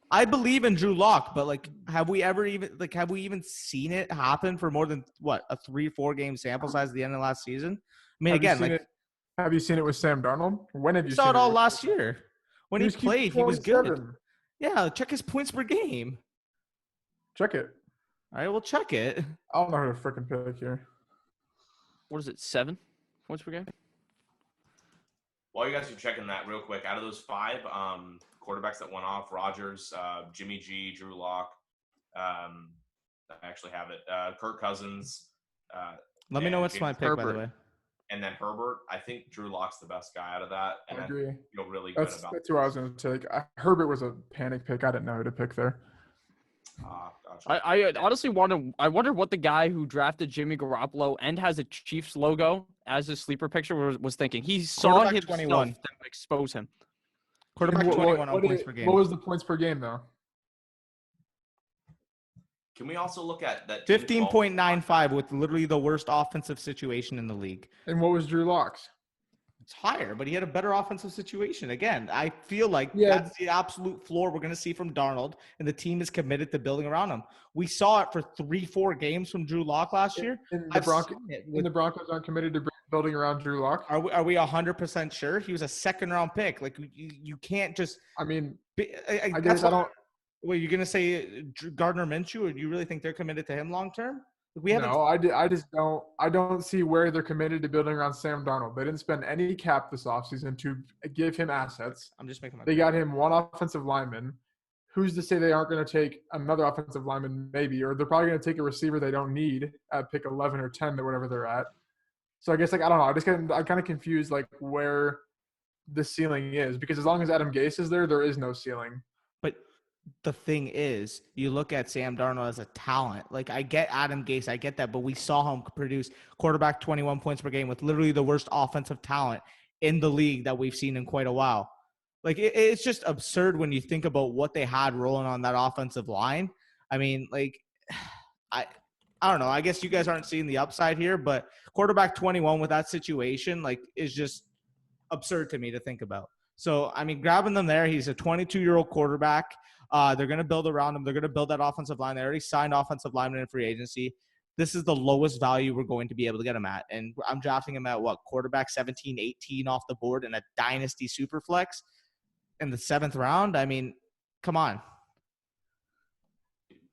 Speaker 1: I believe in Drew Lock, but like, have we even seen it happen for more than a 3-4 game sample size at the end of last season? I mean,
Speaker 3: have you seen it with Sam Darnold? When have you
Speaker 1: saw
Speaker 3: seen
Speaker 1: it all last year? When he played, he was good.
Speaker 3: 7.
Speaker 1: Yeah, check his points per game.
Speaker 3: Check it.
Speaker 1: All right, we'll check it.
Speaker 3: I don't know who to freaking pick here.
Speaker 2: What is it, 7 points per game?
Speaker 4: While you guys are checking that real quick, out of those 5 quarterbacks that went off, Rodgers, Jimmy G, Drew Lock, I actually have it, Kirk Cousins.
Speaker 1: Let me know what's my pick, by the way.
Speaker 4: And then Herbert. I think Drew Lock's the best guy out of that. And
Speaker 3: I agree.
Speaker 4: feel really good about
Speaker 3: That's who I was going to take. Herbert was a panic pick. I didn't know who to pick there.
Speaker 4: Gotcha.
Speaker 2: I honestly wonder what the guy who drafted Jimmy Garoppolo and has a Chiefs logo as his sleeper picture was thinking. He saw himself
Speaker 1: 21
Speaker 2: that would expose him.
Speaker 1: Quarterback 21 on points per game.
Speaker 3: What was the points per game, though?
Speaker 4: Can we also look at that?
Speaker 1: 15.95 with literally the worst offensive situation in the league.
Speaker 3: And what was Drew Lock's?
Speaker 1: It's higher, but he had a better offensive situation. Again, I feel like that's the absolute floor we're going to see from Darnold, and the team is committed to building around him. We saw it for 3-4 games from Drew Lock last year.
Speaker 3: And the Broncos aren't committed to building around Drew Lock?
Speaker 1: Are we 100% sure? He was a second-round pick. Like, you can't just –
Speaker 3: I mean,
Speaker 1: I
Speaker 3: guess I don't –
Speaker 1: Wait, you're going to say Gardner Minshew, or do you really think they're committed to him long-term?
Speaker 3: I don't see where they're committed to building around Sam Darnold. They didn't spend any cap this offseason to give him assets.
Speaker 1: I'm just making my
Speaker 3: They got him one offensive lineman. Who's to say they aren't going to take another offensive lineman maybe, or they're probably going to take a receiver they don't need at pick 11 or 10 or whatever they're at. So I guess, I don't know. I'm kind of confused, where the ceiling is, because as long as Adam Gase is there is no ceiling.
Speaker 1: But the thing is, you look at Sam Darnold as a talent. Like, I get Adam Gase, I get that, but we saw him produce quarterback 21 points per game with literally the worst offensive talent in the league that we've seen in quite a while. Like, it's just absurd when you think about what they had rolling on that offensive line. I mean, like, I don't know. I guess you guys aren't seeing the upside here, but quarterback 21 with that situation, like, is just absurd to me to think about. So, I mean, grabbing them there, he's a 22-year-old quarterback. They're going to build around him. They're going to build that offensive line. They already signed offensive linemen in free agency. This is the lowest value we're going to be able to get him at. And I'm drafting him at quarterback 17, 18 off the board in a Dynasty Superflex in the 7th round. I mean, come on.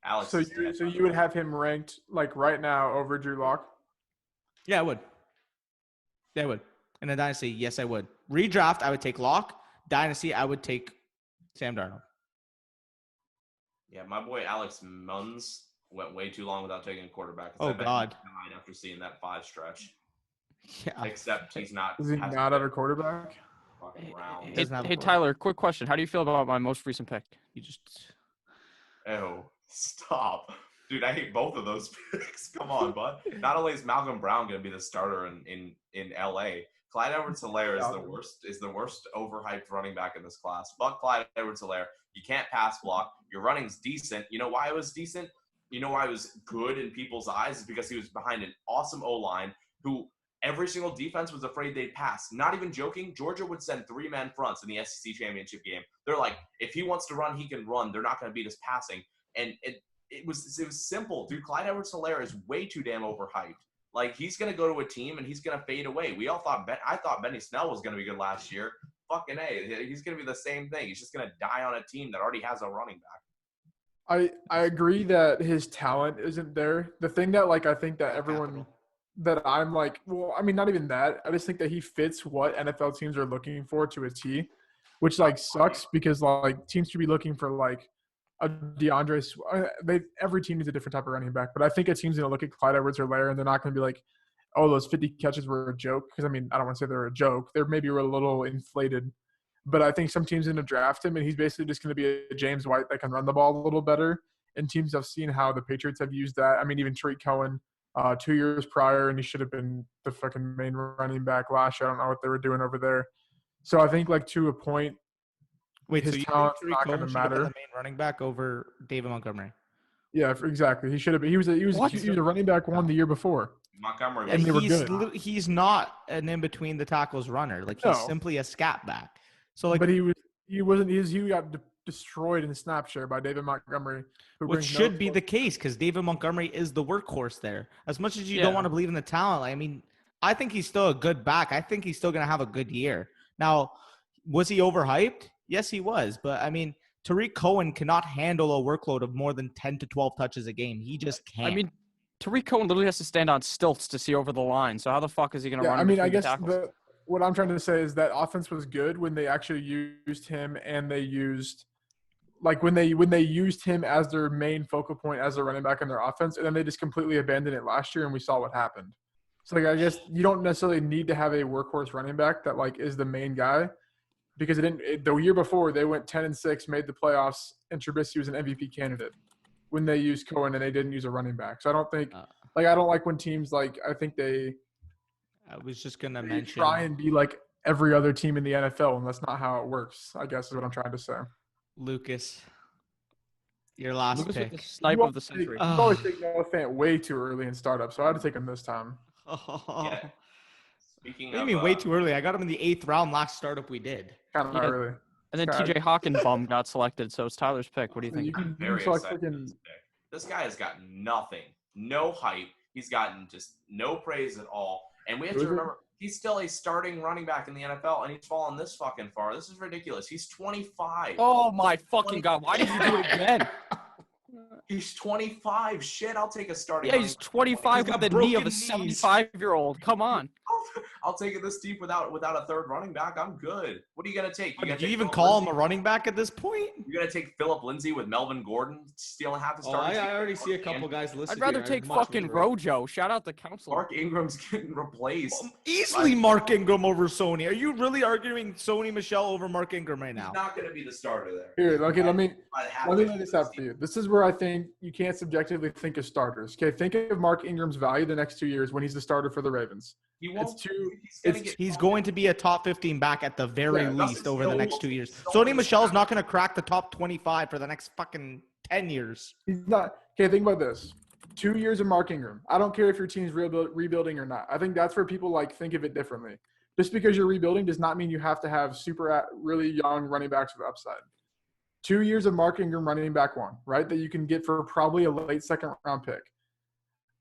Speaker 4: Alex.
Speaker 3: So you would have him ranked right now over Drew Lock?
Speaker 1: Yeah, I would. Yeah, I would. In a dynasty, yes, I would. Redraft, I would take Locke. Dynasty, I would take Sam Darnold.
Speaker 4: Yeah, my boy Alex Munns went way too long without taking a quarterback.
Speaker 1: Oh, God.
Speaker 4: He died after seeing that 5 stretch.
Speaker 1: Yeah.
Speaker 4: Except he's not.
Speaker 3: Is he not at a quarterback?
Speaker 4: Fucking round.
Speaker 2: Hey, Tyler, quick question. How do you feel about my most recent pick?
Speaker 1: You just.
Speaker 4: Oh, stop. Dude, I hate both of those picks. Come on, bud. Not only is Malcolm Brown going to be the starter in LA, Clyde Edwards-Helaire is the worst overhyped running back in this class. Fuck Clyde Edwards-Helaire. You can't pass block. Your running's decent. You know why it was decent? You know why it was good in people's eyes? Is because he was behind an awesome O-line who every single defense was afraid they'd pass. Not even joking, Georgia would send 3-man fronts in the SEC championship game. They're like, if he wants to run, he can run. They're not going to beat us passing. And it was simple. Dude, Clyde Edwards-Helaire is way too damn overhyped. Like, he's going to go to a team and he's going to fade away. I thought Benny Snell was going to be good last year. Fucking A. He's going to be the same thing. He's just going to die on a team that already has a running back.
Speaker 3: I agree that his talent isn't there. The thing that, like, I think that everyone that I'm like, well, I mean, not even that. I just think that he fits what NFL teams are looking for to a T, which, like, sucks because, like, teams should be looking for, like, a Deandre. Every team needs a different type of running back, but I think a team's going to look at Clyde Edwards-Helaire and they're not going to be like, oh, those 50 catches were a joke. Because, I mean, I don't want to say they're a joke. They're maybe a little inflated. But I think some teams are going to draft him, and he's basically just going to be a James White that can run the ball a little better. And teams have seen how the Patriots have used that. I mean, even Tariq Cohen 2 years prior, and he should have been the fucking main running back last year. I don't know what they were doing over there. So I think, like, to a point,
Speaker 1: wait,
Speaker 3: his
Speaker 1: so you
Speaker 3: talent's
Speaker 1: think
Speaker 3: not
Speaker 1: Tariq
Speaker 3: going
Speaker 1: Cohen
Speaker 3: to
Speaker 1: should have been
Speaker 3: matter.
Speaker 1: the main running back over David Montgomery?
Speaker 3: Yeah, exactly. He should have been. He was a running back one the year before.
Speaker 4: Montgomery.
Speaker 3: And they were
Speaker 1: he's
Speaker 3: good.
Speaker 1: He's not an in between the tackles runner. Like, he's simply a scat back. So, like,
Speaker 3: but he got destroyed in snap share by David Montgomery,
Speaker 1: which should be the case because David Montgomery is the workhorse there. As much as you don't want to believe in the talent, I mean, I think he's still a good back. I think he's still going to have a good year. Now, was he overhyped? Yes, he was. But, I mean, Tariq Cohen cannot handle a workload of more than 10 to 12 touches a game. He just can't.
Speaker 2: I mean, Tariq Cohen literally has to stand on stilts to see over the line. So how the fuck is he going to run?
Speaker 3: I mean, I guess
Speaker 2: what
Speaker 3: I'm trying to say is that offense was good when they actually used him, and they used when they used him as their main focal point as a running back in their offense, and then they just completely abandoned it last year, and we saw what happened. So, like, I guess you don't necessarily need to have a workhorse running back that, like, is the main guy, because the year before they went 10-6, made the playoffs, and Trubisky was an MVP candidate when they used Cohen and they didn't use a running back. So I don't think I don't like when teams, like, I think I
Speaker 1: was just going to mention,
Speaker 3: try and be like every other team in the NFL, and that's not how it works, I guess is what I'm trying to say.
Speaker 1: Lucas, your last pick.
Speaker 2: With the snipe of the century.
Speaker 3: You always take Noah Fant way too early in startup, so I had to take him this time.
Speaker 4: Yeah. Speaking
Speaker 1: what do you mean way too early? I got him in the 8th round last startup we did.
Speaker 3: Kind of early.
Speaker 2: And then TJ Hawkinbaum got selected, so it's Tyler's pick. What do you think?
Speaker 4: I'm very excited for this pick. This guy has gotten nothing. No hype. He's gotten just no praise at all. And we have to remember, he's still a starting running back in the NFL, and he's fallen this fucking far. This is ridiculous. He's 25.
Speaker 2: Oh, my fucking God. Why did you do it again?
Speaker 4: He's 25. Shit, I'll take a starting.
Speaker 2: Yeah, he's 25 with the knee of a 75-year-old. Come on.
Speaker 4: I'll take this deep without a third running back. I'm good. What are you going to take?
Speaker 1: Did you even call him a running back at this point?
Speaker 4: You're going to take Phillip Lindsay with Melvin Gordon stealing half the starting.
Speaker 1: I already see a couple guys listed.
Speaker 2: I'd rather take fucking Rojo. Shout out the council.
Speaker 4: Mark Ingram's getting replaced.
Speaker 1: Easily Mark Ingram over Sony. Are you really arguing Sony Michel over Mark Ingram right now?
Speaker 4: He's not going to be the starter there.
Speaker 3: Here, okay, let me lay this out for you. This is where I think you can't subjectively think of starters. Okay, think of Mark Ingram's value the next 2 years when he's the starter for the Ravens.
Speaker 1: He's going to be a top 15 back at the very least over the next 2 years. Sony Michel's not going to crack the top 25 for the next fucking 10 years.
Speaker 3: He's not. Okay, think about this. 2 years of Mark Ingram. I don't care if your team's rebuilding or not. I think that's where people think of it differently. Just because you're rebuilding does not mean you have to have really young running backs with upside. 2 years of Mark Ingram running back one, right, that you can get for probably a late second-round pick.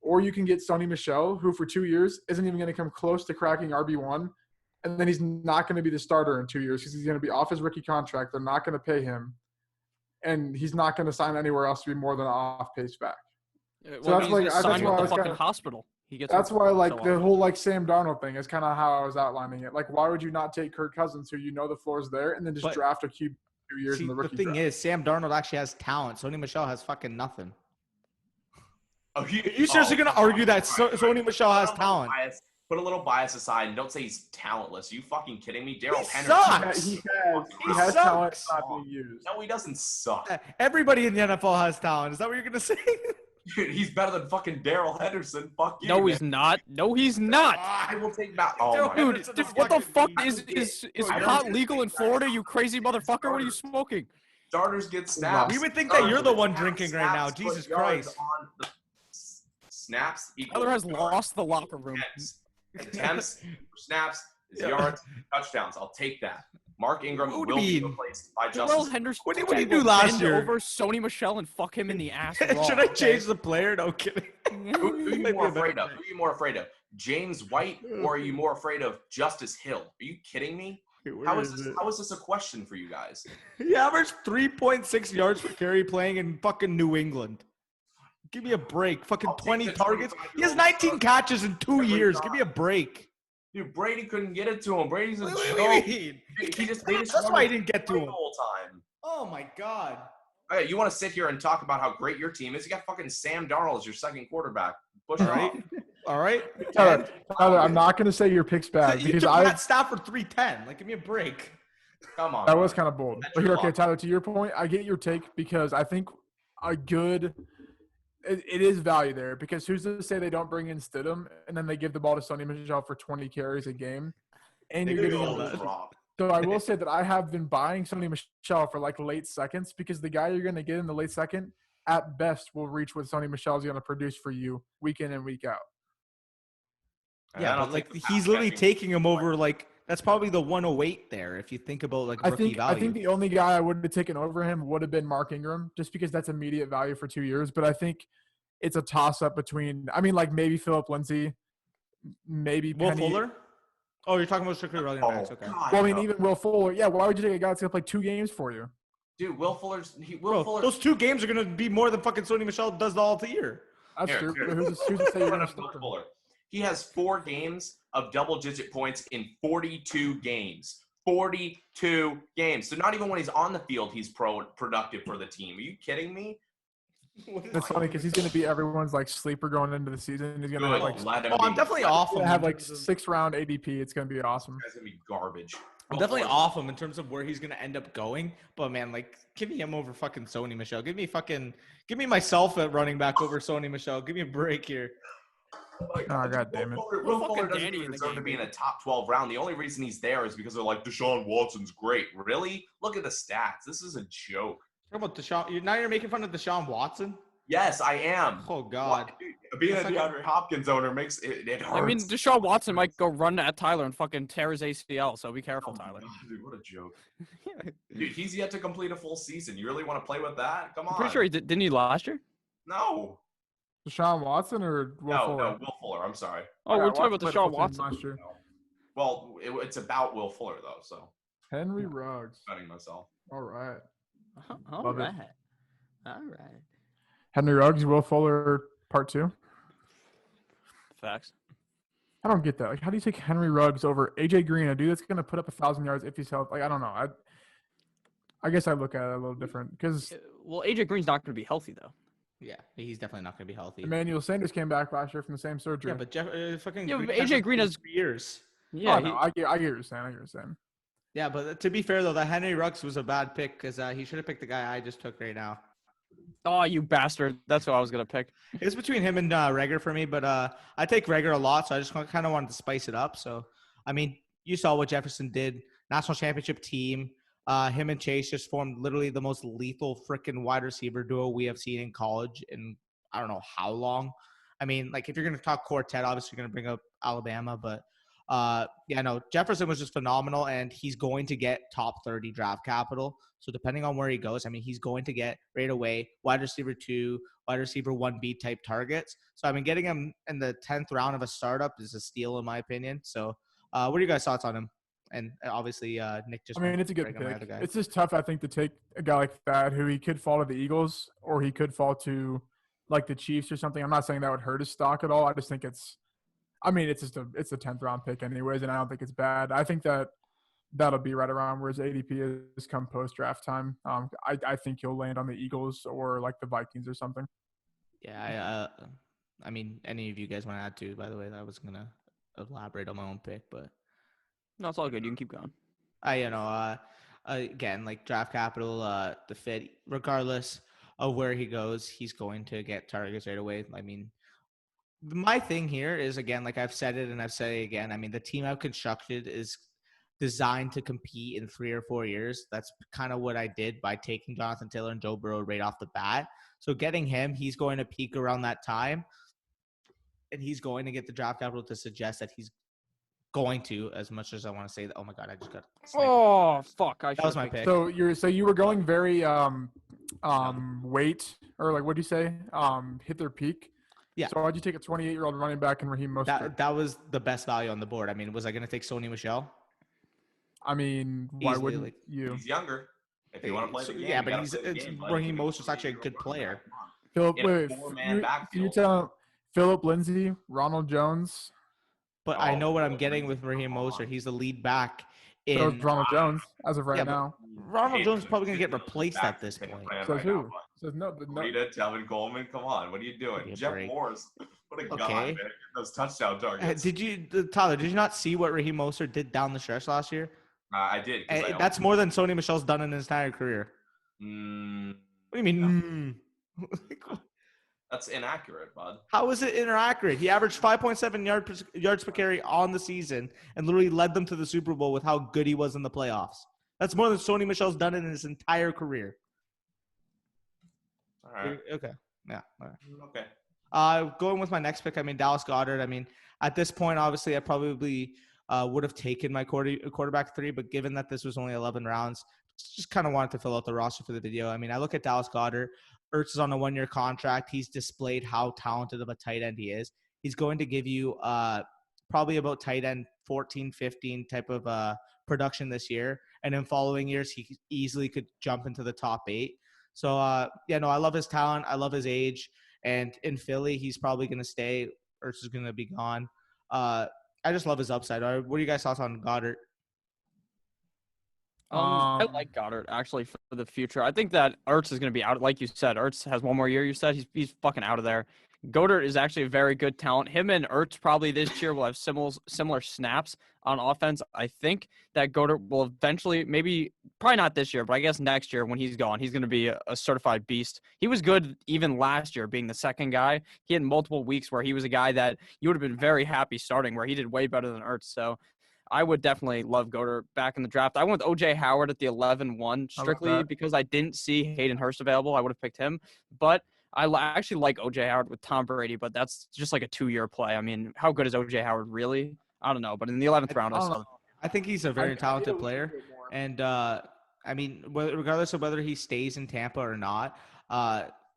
Speaker 3: Or you can get Sony Michel, who for 2 years isn't even going to come close to cracking RB1, and then he's not going to be the starter in 2 years because he's going to be off his rookie contract. They're not going to pay him, and he's not going to sign anywhere else to be more than an off-pace back.
Speaker 2: So that's why I was fucking hospital. He gets.
Speaker 3: That's why, like,
Speaker 2: so
Speaker 3: the
Speaker 2: often.
Speaker 3: whole, like, Sam Darnold thing is kind of how I was outlining it. Like, why would you not take Kirk Cousins, who you know the floor is there, and then just
Speaker 1: But-
Speaker 3: draft a QB 2 years
Speaker 1: See,
Speaker 3: in the
Speaker 1: the
Speaker 3: rookie
Speaker 1: thing
Speaker 3: draft?
Speaker 1: is, Sam Darnold actually has talent. Sony Michel has fucking nothing.
Speaker 4: Oh,
Speaker 1: You seriously gonna argue that Sony Michel has talent?
Speaker 4: Put a little bias aside and don't say he's talentless. Are you fucking kidding me? Daryl
Speaker 1: He
Speaker 4: Henderson.
Speaker 1: sucks.
Speaker 3: He
Speaker 1: He
Speaker 3: has talent
Speaker 1: sucks.
Speaker 3: not being used.
Speaker 4: No, he doesn't suck.
Speaker 1: Everybody in the NFL has talent. Is that what you're gonna say?
Speaker 4: Dude, he's better than fucking Daryl Henderson. Fuck you.
Speaker 2: No,
Speaker 4: man.
Speaker 2: he's not. No, he's not.
Speaker 4: I will take that. Oh
Speaker 1: Daryl
Speaker 4: my
Speaker 2: Dude,
Speaker 1: Henderson
Speaker 2: dude,
Speaker 1: is
Speaker 2: what the
Speaker 1: fucking
Speaker 2: fuck
Speaker 1: beast.
Speaker 2: is
Speaker 4: I don't
Speaker 2: pot
Speaker 4: think
Speaker 2: legal in
Speaker 4: that-
Speaker 2: Florida? You crazy motherfucker! What are you smoking?
Speaker 4: Starters get snaps.
Speaker 1: We would think that you're the one
Speaker 4: Snaps,
Speaker 1: drinking right now.
Speaker 4: snaps,
Speaker 1: Jesus
Speaker 4: put yards
Speaker 1: Christ.
Speaker 4: on the snaps equal
Speaker 2: Tyler has
Speaker 4: yards.
Speaker 2: lost the locker room.
Speaker 4: Attempts for snaps is yards, touchdowns. I'll take that. Mark Ingram
Speaker 1: What
Speaker 4: will
Speaker 1: do you
Speaker 4: be
Speaker 1: mean?
Speaker 4: replaced by
Speaker 2: Darrell
Speaker 4: Justice.
Speaker 2: Henderson.
Speaker 1: What did he
Speaker 2: will
Speaker 1: do last
Speaker 2: bend
Speaker 1: year?
Speaker 2: Over Sony Michel and fuck him in the ass. raw,
Speaker 1: Should I
Speaker 2: okay?
Speaker 1: change the player? No kidding.
Speaker 4: Who are you
Speaker 1: Might
Speaker 4: more
Speaker 1: be a better
Speaker 4: afraid of? Who are you more afraid of? James White, or are you more afraid of Justice Hill? Are you kidding me? How is this a question for you guys?
Speaker 1: He averaged 3.6 yards per carry playing in fucking New England. Give me a break. Fucking
Speaker 4: I'll take
Speaker 1: 20
Speaker 4: the
Speaker 1: targets.
Speaker 4: 25
Speaker 1: He has
Speaker 4: yards.
Speaker 1: 19 catches in 2
Speaker 4: Every
Speaker 1: years.
Speaker 4: time.
Speaker 1: Give me a break.
Speaker 4: Dude, Brady couldn't get it to him. Brady's a
Speaker 1: What
Speaker 4: joke.
Speaker 1: do you mean?
Speaker 4: They just
Speaker 1: That's why he didn't get to
Speaker 4: the
Speaker 1: him.
Speaker 4: whole time.
Speaker 1: Oh my god.
Speaker 4: Okay, you want to sit here and talk about how great your team is? You got fucking Sam Darnold as your second quarterback. Push
Speaker 1: All
Speaker 4: it
Speaker 1: right.
Speaker 4: off.
Speaker 1: All right.
Speaker 3: Tyler, I'm not going to say your pick's bad
Speaker 1: You
Speaker 3: because
Speaker 1: took
Speaker 3: I
Speaker 1: Matt Stafford 310. Like, give me a break.
Speaker 4: Come on.
Speaker 3: that was kind of bold.
Speaker 4: That's
Speaker 3: But
Speaker 4: your
Speaker 3: here, okay,
Speaker 4: lock.
Speaker 3: Tyler, to your point, I get your take because I think a good it is value there because who's to say they don't bring in Stidham and then they give the ball to Sony Michel for 20 carries a game, and
Speaker 4: They
Speaker 3: you're
Speaker 4: could
Speaker 3: getting
Speaker 4: go
Speaker 3: him.
Speaker 4: all drop.
Speaker 3: So I will say that I have been buying Sony Michel for like late seconds because the guy you're going to get in the late second at best will reach what Sony Michel is going to produce for you week in and week out.
Speaker 4: And
Speaker 1: Yeah,
Speaker 4: I don't
Speaker 1: but like
Speaker 4: think the
Speaker 1: he's
Speaker 4: pass
Speaker 1: literally
Speaker 4: catching-
Speaker 1: taking him over. Like that's probably the 108 there. If you think about like rookie value.
Speaker 3: I think the only guy I would have taken over him would have been Mark Ingram, just because that's immediate value for 2 years. But I think it's a toss up between. I mean, like maybe Philip Lindsay, maybe
Speaker 1: Will
Speaker 3: Penny.
Speaker 1: Fuller. Oh, you're talking about strictly running backs.
Speaker 4: Oh,
Speaker 1: Okay.
Speaker 4: God,
Speaker 3: Well, I mean,
Speaker 4: no.
Speaker 3: even Will Fuller. Yeah, why would you take a guy that's gonna play 2 games for you?
Speaker 4: Dude, Will Fuller's
Speaker 1: Bro,
Speaker 4: Fuller.
Speaker 1: those 2 games are gonna be more than fucking Sony Michel does all the year.
Speaker 3: That's
Speaker 4: Here,
Speaker 3: true.
Speaker 4: here.
Speaker 3: But who's to say you're gonna
Speaker 4: Will
Speaker 3: start him?
Speaker 4: Fuller. He has 4 games of double-digit points in 42 games. 42 games. So not even when he's on the field, he's productive for the team. Are you kidding me?
Speaker 3: That's funny because he's gonna be everyone's like sleeper going into the season. He's gonna
Speaker 4: Good.
Speaker 3: have like
Speaker 4: Let him
Speaker 1: Oh, I'm
Speaker 4: be.
Speaker 1: definitely
Speaker 4: Let him
Speaker 1: off
Speaker 3: he's
Speaker 1: him.
Speaker 3: gonna have
Speaker 1: in
Speaker 3: like
Speaker 1: terms of-
Speaker 3: 6th-round ADP. It's gonna be awesome.
Speaker 4: This guy's gonna be garbage.
Speaker 1: I'm
Speaker 4: Will
Speaker 1: definitely
Speaker 4: Fuller's-
Speaker 1: off him in terms of where he's gonna end up going. But man, like, give me him over fucking Sony Michel. Give me myself at running back over Sony Michel. Give me a break here.
Speaker 4: Oh, my
Speaker 3: Oh, God damn it.
Speaker 4: Will
Speaker 2: Fucking
Speaker 4: Fuller doesn't
Speaker 2: Danny
Speaker 4: even
Speaker 2: in the
Speaker 4: deserve to
Speaker 2: game,
Speaker 4: be in
Speaker 2: baby.
Speaker 4: a top 12 round. The only reason he's there is because they're like, Deshaun Watson's great. Really? Look at the stats. This is a joke.
Speaker 1: Talk about Deshaun. Now you're making fun of Deshaun Watson.
Speaker 4: Yes, I am.
Speaker 1: Oh God.
Speaker 4: Dude, being a
Speaker 1: That's like
Speaker 4: DeAndre Hopkins owner makes it hurts.
Speaker 2: I mean, Deshaun Watson might go run at Tyler and fucking tear his ACL, so be careful,
Speaker 4: Oh my
Speaker 2: Tyler.
Speaker 4: God, dude, what a joke. Dude, he's yet to complete a full season. You really want to play with that? Come on.
Speaker 2: I'm pretty sure he didn't he last year?
Speaker 4: No.
Speaker 3: Deshaun Watson or Will
Speaker 4: No,
Speaker 3: Fuller?
Speaker 4: no, Will Fuller. I'm sorry.
Speaker 2: Oh,
Speaker 3: Yeah,
Speaker 2: we're talking about
Speaker 3: Watson played a
Speaker 2: Deshaun
Speaker 3: full season
Speaker 2: Watson.
Speaker 3: last year.
Speaker 4: Well, it's about Will Fuller, though, so
Speaker 3: Henry Ruggs.
Speaker 4: betting myself.
Speaker 3: All right.
Speaker 2: All
Speaker 3: Love it.
Speaker 2: right. All right.
Speaker 3: Henry Ruggs, Will Fuller, part 2.
Speaker 2: Facts.
Speaker 3: I don't get that. Like, how do you take Henry Ruggs over AJ Green, a dude that's going to put up 1,000 yards if he's healthy? Like, I don't know. I guess I look at it a little different because
Speaker 2: Well, AJ Green's not going to be healthy though.
Speaker 1: Yeah, he's definitely not gonna be healthy.
Speaker 3: Emmanuel Sanders came back last year from the same surgery.
Speaker 1: Yeah, but fucking
Speaker 2: Yeah, but
Speaker 1: Green
Speaker 2: AJ Green has-
Speaker 1: 3 years.
Speaker 2: Yeah.
Speaker 3: Oh, no, I get what you're saying. I get what you're saying.
Speaker 1: Yeah, but to be fair though, that Henry Ruggs was a bad pick because he should have picked the guy I just took right now.
Speaker 2: Oh, you bastard! That's what I was gonna pick.
Speaker 1: It's between him and Reagor for me, but I take Reagor a lot, so I just kind of wanted to spice it up. So, I mean, you saw what Jefferson did. National championship team. Him and Chase just formed literally the most lethal freaking wide receiver duo we have seen in college in I don't know how long. I mean, like if you're going to talk quartet, obviously you're going to bring up Alabama, but yeah, no, Jefferson was just phenomenal, and he's going to get top 30 draft capital. So depending on where he goes, I mean, he's going to get right away wide receiver 2, wide receiver 1B type targets. So I mean, getting him in the 10th round of a startup is a steal in my opinion. So what are you guys' thoughts on him? And obviously, Nick just.
Speaker 3: I mean, it's a good pick. It's just tough, I think, to take a guy like that who he could fall to the Eagles or he could fall to like the Chiefs or something. I'm not saying that would hurt his stock at all. I just think it's I mean, it's the 10th round pick anyways, and I don't think it's bad. I think that'll be right around where his ADP is come post draft time. I think he'll land on the Eagles or like the Vikings or something.
Speaker 1: Yeah, I mean, any of you guys want to add to? By the way, I was gonna elaborate on my own pick, but
Speaker 2: No, it's all good. You can keep going.
Speaker 1: Again, like draft capital, the fit, regardless of where he goes, he's going to get targets right away. I mean, my thing here is, again, like I've said it and I've said it again. I mean, the team I've constructed is designed to compete in 3 or 4 years. That's kind of what I did by taking Jonathan Taylor and Joe Burrow right off the bat. So getting him, he's going to peak around that time, and he's going to get the draft capital to suggest that he's going to, as much as I want to say that. Oh my God, I just got sniped.
Speaker 2: Oh fuck! That
Speaker 1: was my pick.
Speaker 3: So you were going very weight, or like what do you say? Hit their peak.
Speaker 1: Yeah.
Speaker 3: So why'd you take a 28-year-old running back and Raheem Mostert?
Speaker 1: That was the best value on the board. I mean, was I going to take Sony Michel?
Speaker 3: I mean, why
Speaker 1: Easily,
Speaker 3: wouldn't you?
Speaker 4: He's younger. If you want to play the game,
Speaker 1: yeah,
Speaker 4: you
Speaker 1: but
Speaker 4: gotta
Speaker 1: he's
Speaker 4: play the
Speaker 1: it's
Speaker 4: game, bud.
Speaker 1: Raheem Mostert's actually a good player.
Speaker 3: Philip,
Speaker 4: In a
Speaker 3: wait,
Speaker 4: four-man
Speaker 3: you
Speaker 4: backfield.
Speaker 3: tell Philip Lindsay, Ronald Jones.
Speaker 1: But I know what I'm getting with Raheem Mostert. He's the lead back
Speaker 3: So
Speaker 1: in.
Speaker 3: is Ronald Jones as of right
Speaker 1: Yeah, but
Speaker 3: now.
Speaker 1: Ronald Jones is probably going to get replaced at this point.
Speaker 3: Says who? Says no.
Speaker 4: Rita, Telvin Coleman, come on. What are you doing?
Speaker 1: Give me a
Speaker 4: Jeff
Speaker 1: break.
Speaker 4: Morris. What a god,
Speaker 1: Okay.
Speaker 4: man. Those touchdown targets.
Speaker 1: Tyler, did you not see what Raheem Mostert did down the stretch last year?
Speaker 4: I did. 'Cause I
Speaker 1: That's more than Sony Michel's done in his entire career.
Speaker 4: Mm,
Speaker 1: What do you mean?
Speaker 4: that's inaccurate, bud.
Speaker 1: How is it inaccurate? He averaged 5.7 yards per carry on the season and literally led them to the Super Bowl with how good he was in the playoffs. That's more than Sony Michel's done in his entire career.
Speaker 4: All right.
Speaker 1: Okay. Yeah. All right.
Speaker 4: Okay.
Speaker 1: Going with my next pick, I mean, Dallas Goddard. I mean, at this point, obviously, I probably would have taken my quarterback 3, but given that this was only 11 rounds, just kind of wanted to fill out the roster for the video. I mean, I look at Dallas Goddard. Ertz is on a 1-year contract. He's displayed how talented of a tight end he is. He's going to give you probably about tight end 14, 15 type of production this year. And in following years, he easily could jump into the top 8. So, I love his talent. I love his age. And in Philly, he's probably going to stay. Ertz is going to be gone. I just love his upside. What are you guys' thoughts on Goddard?
Speaker 2: I like Goddard actually for the future. I think that Ertz is going to be out. Like you said, Ertz has 1 more year. You said he's fucking out of there. Goddard is actually a very good talent. Him and Ertz probably this year will have similar snaps on offense. I think that Goddard will eventually, probably not this year, but I guess next year when he's gone, he's going to be a certified beast. He was good even last year being the second guy. He had multiple weeks where he was a guy that you would have been very happy starting, where he did way better than Ertz. So I would definitely love Goddard back in the draft. I went with O.J. Howard at the 11-1 strictly because I didn't see Hayden Hurst available. I would have picked him. But I actually like O.J. Howard with Tom Brady, but that's just like a 2-year play. I mean, how good is O.J. Howard really? I don't know. But in the 11th round,
Speaker 1: I think he's a very talented player. And, I mean, regardless of whether he stays in Tampa or not,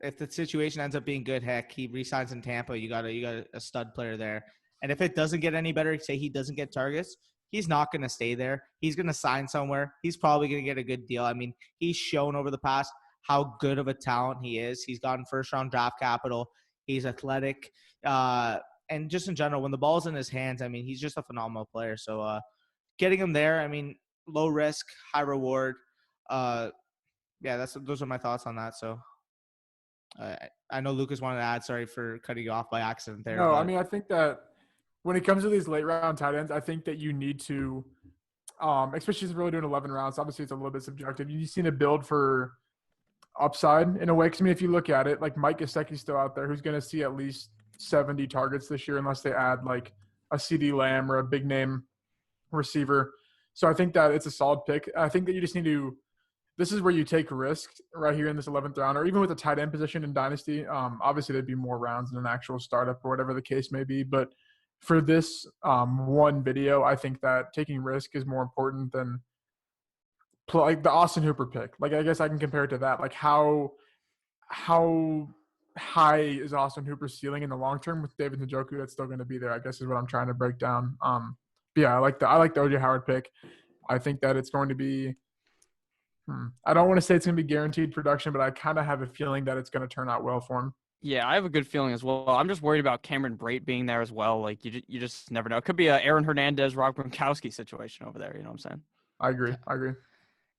Speaker 1: if the situation ends up being good, heck, he re-signs in Tampa, you got a stud player there. And if it doesn't get any better, say he doesn't get targets, he's not going to stay there. He's going to sign somewhere. He's probably going to get a good deal. I mean, he's shown over the past how good of a talent he is. He's gotten first-round draft capital. He's athletic. And just in general, when the ball's in his hands, I mean, he's just a phenomenal player. So getting him there, I mean, low risk, high reward. Those are my thoughts on that. So I know Lucas wanted to add. Sorry for cutting you off by accident there.
Speaker 3: No, I mean, I think that when it comes to these late round tight ends, I think that you need to, especially since we're really doing 11 rounds, obviously it's a little bit subjective. You just need to build for upside in a way. Because, I mean, if you look at it, like Mike Gesicki's still out there who's going to see at least 70 targets this year unless they add like a CD Lamb or a big name receiver. So I think that it's a solid pick. I think that you just need to – this is where you take risk right here in this 11th round, or even with the tight end position in Dynasty. Obviously, there'd be more rounds in an actual startup or whatever the case may be. But for this one video, I think that taking risk is more important than like the Austin Hooper pick. Like, I guess I can compare it to that. Like, how high is Austin Hooper's ceiling in the long term with David Njoku? That's still going to be there, I guess, is what I'm trying to break down. But yeah, I like the O.J. Howard pick. I think that it's going to be I don't want to say it's going to be guaranteed production, but I kind of have a feeling that it's going to turn out well for him.
Speaker 2: Yeah, I have a good feeling as well. I'm just worried about Cameron Brate being there as well. Like, you just never know. It could be a Aaron Hernandez, Rob Gronkowski situation over there. You know what I'm saying?
Speaker 3: I agree.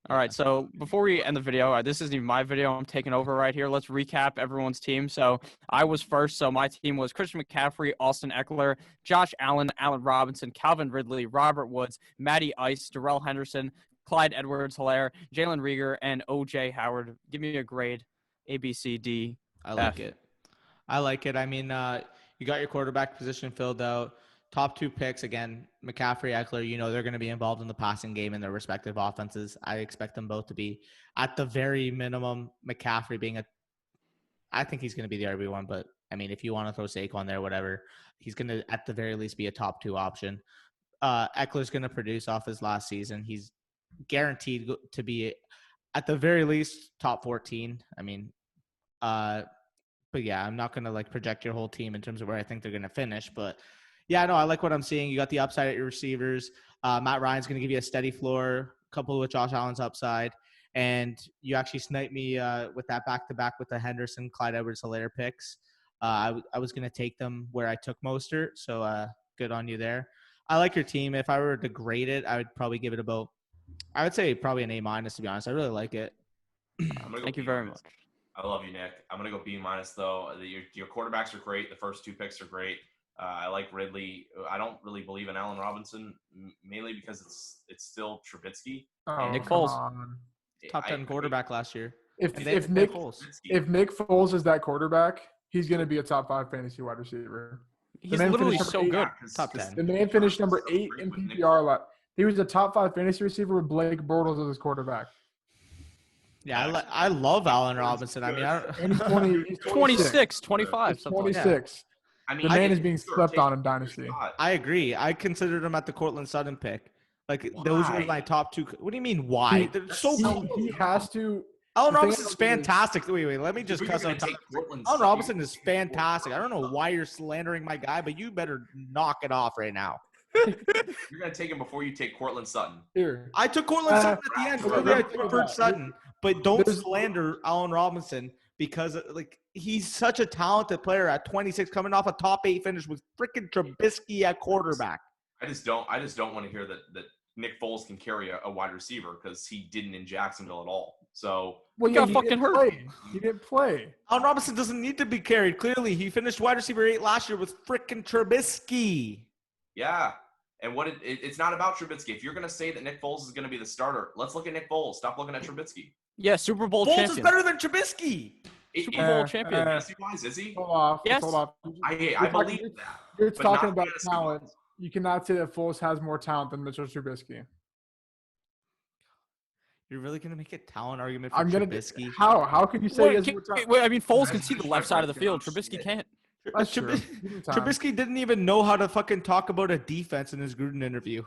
Speaker 2: All right, so before we end the video, this isn't even my video. I'm taking over right here. Let's recap everyone's team. So I was first. So my team was Christian McCaffrey, Austin Eckler, Josh Allen, Allen Robinson, Calvin Ridley, Robert Woods, Matty Ice, Darrell Henderson, Clyde Edwards-Helaire, Jalen Reagor, and O.J. Howard. Give me a grade, A, B, C, D,
Speaker 1: I like it. I like it. I mean, you got your quarterback position filled out. Top 2 picks, again, McCaffrey, Eckler, they're going to be involved in the passing game in their respective offenses. I expect them both to be, at the very minimum, McCaffrey being I think he's going to be the RB1, but, I mean, if you want to throw Saquon there, whatever, he's going to, at the very least, be a top 2 option. Eckler's going to produce off his last season. He's guaranteed to be, at the very least, top 14. I mean, but yeah, I'm not going to project your whole team in terms of where I think they're going to finish. But yeah, no, I like what I'm seeing. You got the upside at your receivers. Matt Ryan's going to give you a steady floor, coupled with Josh Allen's upside. And you actually sniped me with that back-to-back with the Henderson, Clyde Edwards-Helaire picks. I was going to take them where I took Mostert. So good on you there. I like your team. If I were to grade it, I would probably give it I would say probably an A-, to be honest. I really like it.
Speaker 2: Thank you very much.
Speaker 4: I love you, Nick. I'm going to go B- though. Your quarterbacks are great. The first 2 picks are great. I like Ridley. I don't really believe in Allen Robinson, mainly because it's still Trubisky.
Speaker 3: Oh,
Speaker 2: Nick Foles.
Speaker 1: Top 10 quarterback last year.
Speaker 3: If Nick Foles is that quarterback, he's going to be a top 5 fantasy wide receiver.
Speaker 2: He's literally so good.
Speaker 1: Top 10.
Speaker 3: The man finished number 8 in PPR. He was a top 5 fantasy receiver with Blake Bortles as his quarterback.
Speaker 1: Yeah, I love Allen Robinson. I mean,
Speaker 3: he's
Speaker 2: 26, 25.
Speaker 3: He's 26.
Speaker 4: I mean,
Speaker 3: the man is being slept on in Dynasty.
Speaker 1: I agree. I considered him at the Cortland Sutton pick. Those were my top 2. What do you mean, why? They're so cool.
Speaker 3: He has to.
Speaker 1: Allen Robinson's fantastic. Wait. Let me just cuss out. Allen Robinson is fantastic. I don't know why you're slandering my guy, but you better knock it off right now.
Speaker 4: You're going to take him before you take Cortland Sutton.
Speaker 3: Here.
Speaker 1: I took Cortland Sutton at the end. Clearly, I preferred Sutton. But don't slander Allen Robinson because he's such a talented player at 26, coming off a top 8 finish with freaking Trubisky at quarterback.
Speaker 4: I just don't want to hear that Nick Foles can carry a wide receiver because he didn't in Jacksonville at all. So
Speaker 2: he got fucking hurt.
Speaker 3: He didn't play.
Speaker 1: Allen Robinson doesn't need to be carried. Clearly, he finished wide receiver 8 last year with freaking Trubisky.
Speaker 4: Yeah. And it's not about Trubisky. If you're going to say that Nick Foles is going to be the starter, let's look at Nick Foles. Stop looking at Trubisky.
Speaker 2: Yeah, Super Bowl
Speaker 1: Foles
Speaker 2: champion.
Speaker 1: Is better than Trubisky.
Speaker 2: Super Bowl champion.
Speaker 4: Fantasy-wise, is he?
Speaker 3: Hold off.
Speaker 2: Yes.
Speaker 3: Hold off.
Speaker 4: I believe that.
Speaker 3: You're talking about talent. You cannot say that Foles has more talent than Mitchell Trubisky.
Speaker 1: You're really going to make a talent argument for Trubisky?
Speaker 3: How could you say he has more talent?
Speaker 2: Wait, I mean, Foles can see the left side of the field. Trubisky can't.
Speaker 1: Trubisky didn't even know how to fucking talk about a defense in his Gruden interview.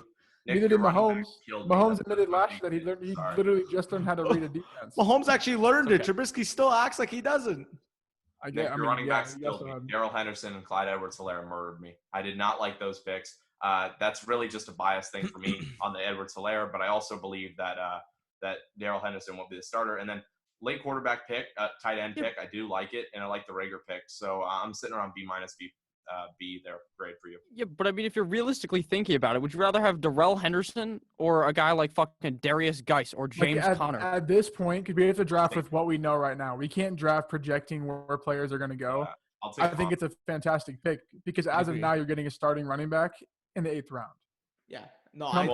Speaker 3: Neither did Mahomes. Mahomes admitted last year that he literally just learned how to read a defense.
Speaker 1: Mahomes actually learned it. Trubisky still acts like he doesn't.
Speaker 4: Your running backs killed me. Darrell Henderson and Clyde Edwards-Helaire murdered me. I did not like those picks. That's really just a biased thing for me on the Edwards-Helaire, but I also believe that Darrell Henderson won't be the starter. And then late quarterback pick, tight end pick, I do like it, and I like the Reagor pick. So I'm sitting around B-, B there. Grade for you.
Speaker 2: Yeah, but I mean, if you're realistically thinking about it, would you rather have Darrell Henderson or a guy like fucking Darius Geis or James Conner?
Speaker 3: At this point, because we have to draft with what we know right now. We can't draft projecting where players are going to go. I think it's a fantastic pick because as of now, you're getting a starting running back in the 8th round.
Speaker 1: Yeah. No, I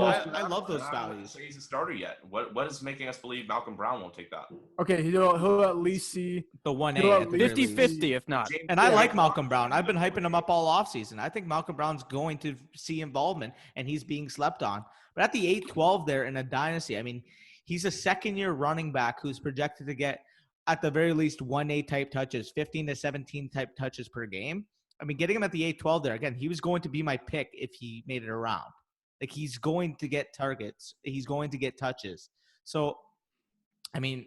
Speaker 1: love those values.
Speaker 4: So he's a starter yet. What is making us believe Malcolm Brown won't take that?
Speaker 3: Okay, he'll at least see
Speaker 1: the 1A.
Speaker 2: 50-50 if not.
Speaker 1: And I like Malcolm Brown. I've been hyping him up all offseason. I think Malcolm Brown's going to see involvement, and he's being slept on. But at the 8-12 there in a dynasty, I mean, he's a second-year running back who's projected to get, at the very least, 1A type touches, 15 to 17 type touches per game. I mean, getting him at the 8-12 there, again, he was going to be my pick if he made it around. Like, he's going to get targets. He's going to get touches. So, I mean,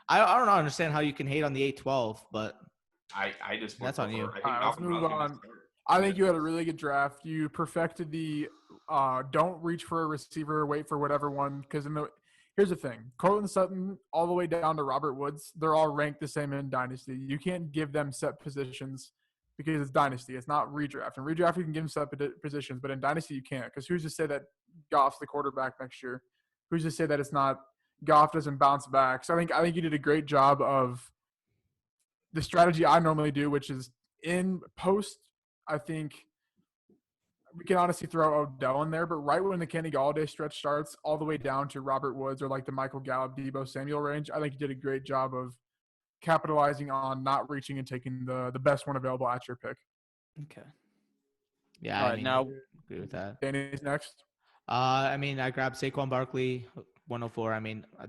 Speaker 1: I don't understand how you can hate on the 8-12, but
Speaker 4: I just
Speaker 1: that's on you.
Speaker 3: Let's move on. I think you had a really good draft. You perfected the don't reach for a receiver, wait for whatever one. Because in Here's the thing. Cortland Sutton all the way down to Robert Woods, they're all ranked the same in Dynasty. You can't give them set positions because it's Dynasty. It's not redraft. In redraft, you can give them set positions, but in Dynasty, you can't. Because who's to say that Goff's the quarterback next year? Who's to say that it's not Goff doesn't bounce back? So I think you did a great job of the strategy I normally do, which is in post, I think we can honestly throw Odell in there, but right when the Kenny Galladay stretch starts all the way down to Robert Woods or like the Michael Gallup, Deebo Samuel range, I think you did a great job of capitalizing on not reaching and taking the best one available at your pick.
Speaker 2: Okay.
Speaker 1: Yeah,
Speaker 2: All right, now
Speaker 1: agree with that.
Speaker 3: Danny's next.
Speaker 1: I grabbed Sacrum Barkley, 104.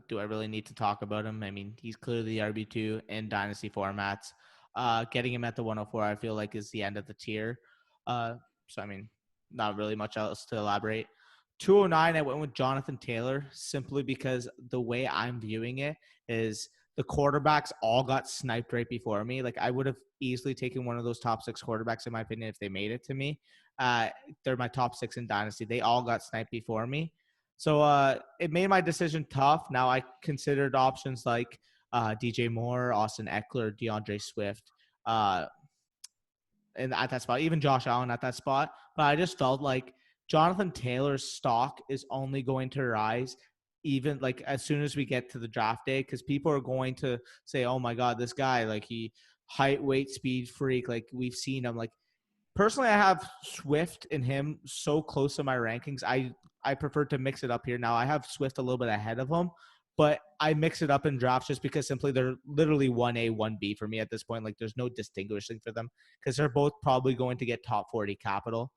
Speaker 1: Do I really need to talk about him? He's clearly the RB2 in Dynasty formats. Getting him at the 104, I feel like is the end of the tier. Not really much else to elaborate. 209, I went with Jonathan Taylor simply because the way I'm viewing it is the quarterbacks all got sniped right before me. Like, I would have easily taken one of those top 6 quarterbacks, in my opinion, if they made it to me. They're my top 6 in Dynasty. They all got sniped before me. So it made my decision tough. Now I considered options like DJ Moore, Austin Eckler, DeAndre Swift, and at that spot, even Josh Allen at that spot. But I just felt like Jonathan Taylor's stock is only going to rise even like as soon as we get to the draft day, because people are going to say, oh my God, this guy, like he height, weight, speed freak. Like we've seen him. Like personally, I have Swift and him so close to my rankings. I prefer to mix it up here. Now I have Swift a little bit ahead of him, but I mix it up in drafts just because simply they're literally 1A, 1B for me at this point. Like there's no distinguishing for them because they're both probably going to get top 40 capital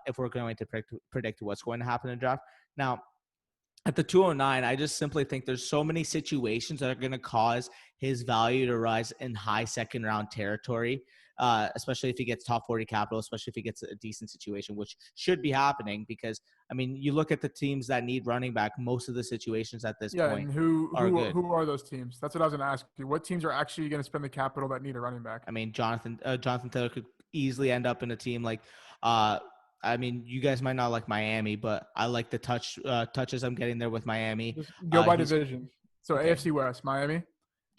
Speaker 1: if we're going to predict what's going to happen in draft. Now, at the 209, I just simply think there's so many situations that are going to cause his value to rise in high second round territory, especially if he gets top 40 capital, especially if he gets a decent situation, which should be happening because, you look at the teams that need running back, most of the situations at this point
Speaker 3: and who
Speaker 1: good.
Speaker 3: Who are those teams? That's what I was going to ask you. What teams are actually going to spend the capital that need a running back?
Speaker 1: Jonathan Taylor could easily end up in a team like you guys might not like Miami, but I like the touches I'm getting there with Miami.
Speaker 3: Just go by division. So okay. AFC West, Miami.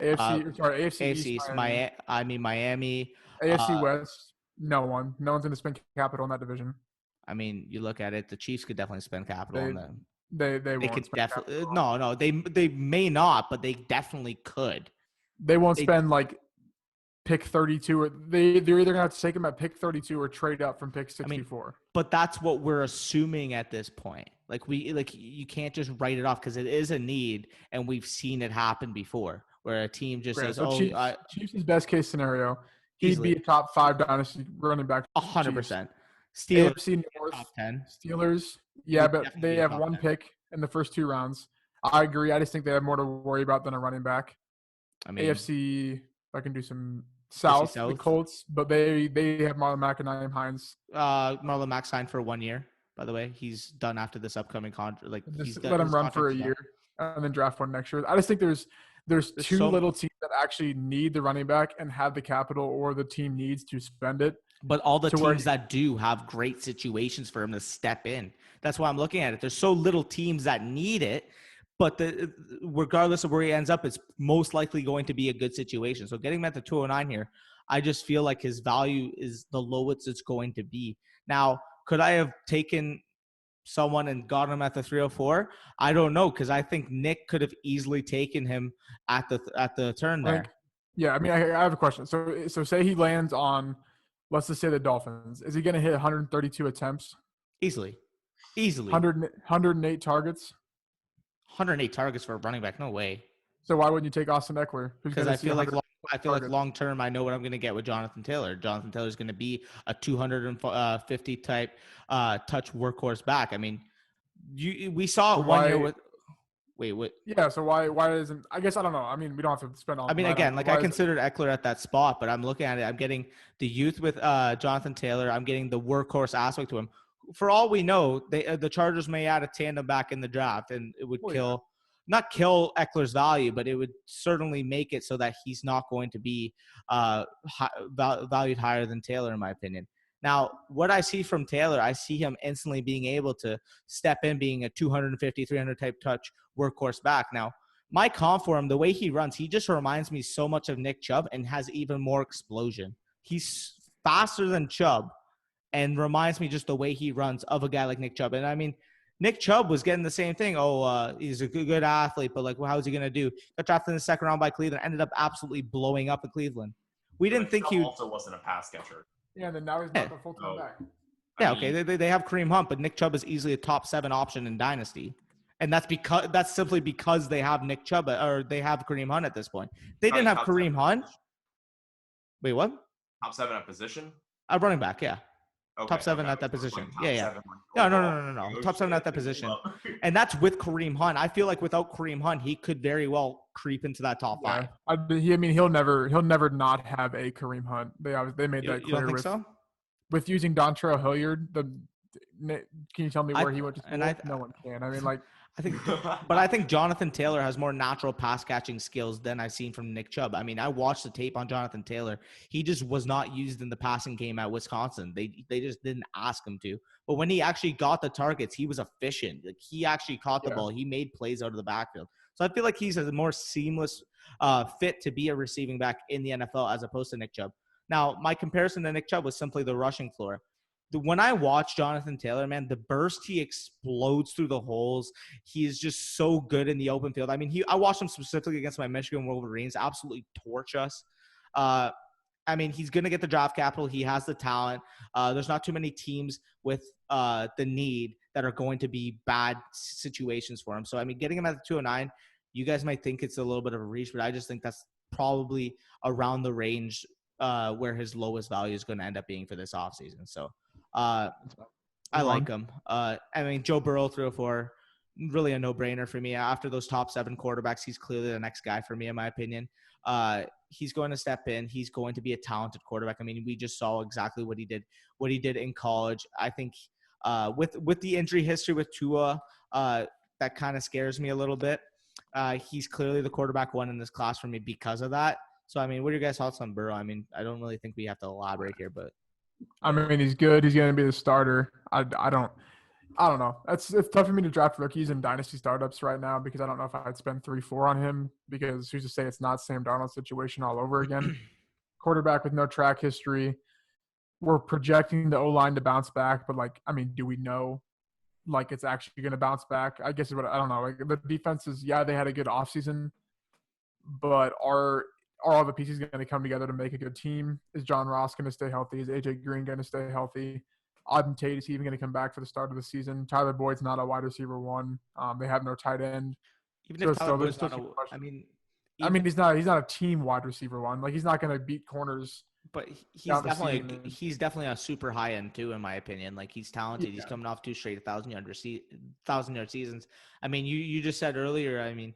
Speaker 3: AFC
Speaker 1: East, Miami. Miami.
Speaker 3: AFC West, no one's going to spend capital in that division.
Speaker 1: You look at it, the Chiefs could definitely spend capital on them.
Speaker 3: They won't
Speaker 1: could
Speaker 3: spend
Speaker 1: definitely
Speaker 3: capital.
Speaker 1: No, they may not, but they definitely could.
Speaker 3: They won't spend like pick 32, or they're either going to have to take him at pick 32 or trade up from pick 64.
Speaker 1: But that's what we're assuming at this point. You can't just write it off because it is a need, and we've seen it happen before where a team just says,
Speaker 3: so Chiefs' best case scenario, he'd be a top 5 dynasty running back.
Speaker 1: 100%.
Speaker 3: Steelers, AFC North,
Speaker 1: top 10.
Speaker 3: Steelers, yeah, but they have one 10. Pick in the first 2 rounds. I agree. I just think they have more to worry about than a running back. AFC, I can do some South, the Colts, but they have Marlon Mack and Nyheim Hines.
Speaker 1: Marlon Mack signed for 1 year, by the way. He's done after this upcoming contract.
Speaker 3: Let him run for a year and then draft one next year. I just think there's too little teams that actually need the running back and have the capital, or the team needs to spend it.
Speaker 1: But all the teams that do have great situations for him to step in. That's why I'm looking at it. There's so little teams that need it, but regardless of where he ends up, it's most likely going to be a good situation. So getting him at the 209 here, I just feel like his value is the lowest it's going to be. Now, could I have taken someone and got him at the 304? I don't know, because I think Nick could have easily taken him at the turn there.
Speaker 3: I have a question. So say he lands on, let's just say the Dolphins. Is he going to hit 132 attempts?
Speaker 1: Easily.
Speaker 3: 108 targets?
Speaker 1: 108 targets for a running back? No way.
Speaker 3: So why wouldn't you take Austin Eckler?
Speaker 1: Because I feel like long term, I know what I'm going to get with Jonathan Taylor. Jonathan Taylor is going to be a 250 type touch workhorse back. We saw it 1 year with. Wait, what?
Speaker 3: Yeah, so why isn't? I guess I don't know. We don't have to spend all.
Speaker 1: I considered Eckler at that spot, but I'm looking at it. I'm getting the youth with Jonathan Taylor. I'm getting the workhorse aspect to him. For all we know, the Chargers may add a tandem back in the draft, and it would not kill Eckler's value, but it would certainly make it so that he's not going to be valued higher than Taylor, in my opinion. Now, what I see from Taylor, I see him instantly being able to step in, being a 250, 300 type touch workhorse back. Now, my comp for him, the way he runs, he just reminds me so much of Nick Chubb and has even more explosion. He's faster than Chubb and reminds me just the way he runs of a guy like Nick Chubb. And I mean, Nick Chubb was getting the same thing. He's a good athlete, but like, well, how's he going to do? Got drafted in the second round by Cleveland, ended up absolutely blowing up in Cleveland. We didn't think
Speaker 4: Chubb
Speaker 1: he
Speaker 4: also wasn't a pass catcher.
Speaker 3: Yeah, and then now he's not the full-time back.
Speaker 1: Yeah, okay. They have Kareem Hunt, but Nick Chubb is easily a top 7 option in Dynasty. And that's simply because they have Nick Chubb or they have Kareem Hunt at this point. They didn't have Kareem Hunt. Wait, what?
Speaker 4: Top 7 at position?
Speaker 1: Running back, yeah.
Speaker 4: Okay,
Speaker 1: top 7 at that position. Yeah. No. Top 7 at that position. And that's with Kareem Hunt. I feel like without Kareem Hunt, he could very well creep into that top 5.
Speaker 3: He'll never not have a Kareem Hunt. They made that clear with using Dontrell Hilliard. Can you tell me where he went to school? No one can. I mean, like,
Speaker 1: I think Jonathan Taylor has more natural pass catching skills than I've seen from Nick Chubb. I mean, I watched the tape on Jonathan Taylor. He just was not used in the passing game at Wisconsin. They just didn't ask him to. But when he actually got the targets, he was efficient. Like, he actually caught the ball. He made plays out of the backfield. So I feel like he's a more seamless fit to be a receiving back in the NFL as opposed to Nick Chubb. Now, my comparison to Nick Chubb was simply the rushing floor. When I watch Jonathan Taylor, man, the burst, he explodes through the holes. He is just so good in the open field. I mean, I watched him specifically against my Michigan Wolverines, absolutely torch us. I mean, he's going to get the draft capital. He has the talent. There's not too many teams with the need that are going to be bad situations for him. So, I mean, getting him at the 209, you guys might think it's a little bit of a reach, but I just think that's probably around the range where his lowest value is going to end up being for this offseason. So, I like him. I mean, Joe Burrow 304, really a no-brainer for me. After those top 7 quarterbacks, he's clearly the next guy for me, in my opinion. He's going to step in. He's going to be a talented quarterback. I mean, we just saw exactly what he did in college. I think with the injury history with Tua, that kind of scares me a little bit. He's clearly the quarterback 1 in this class for me because of that. So, I mean, what are your guys' thoughts on Burrow? I mean, I don't really think we have to elaborate here, but.
Speaker 3: I mean, he's good. He's going to be the starter. I don't know. It's tough for me to draft rookies in dynasty startups right now because I don't know if I'd spend 3-4 on him because who's to say it's not Sam Darnold's situation all over again. Quarterback with no track history. We're projecting the O-line to bounce back, but like, I mean, do we know like it's actually going to bounce back? I guess I don't know. Like the defenses, yeah, they had a good offseason, but are all the pieces going to come together to make a good team? Is John Ross going to stay healthy? Is AJ Green going to stay healthy? Auden Tate, is he even going to come back for the start of the season? Tyler Boyd's not a wide receiver 1. They have no tight end.
Speaker 1: Even if Tyler Boyd's not
Speaker 3: he's not a team wide receiver 1. Like, he's not going to beat corners.
Speaker 1: But he's definitely a super high end too, in my opinion. Like, he's talented. Yeah. He's coming off 2 straight 1,000-yard seasons. I mean, you just said earlier, I mean,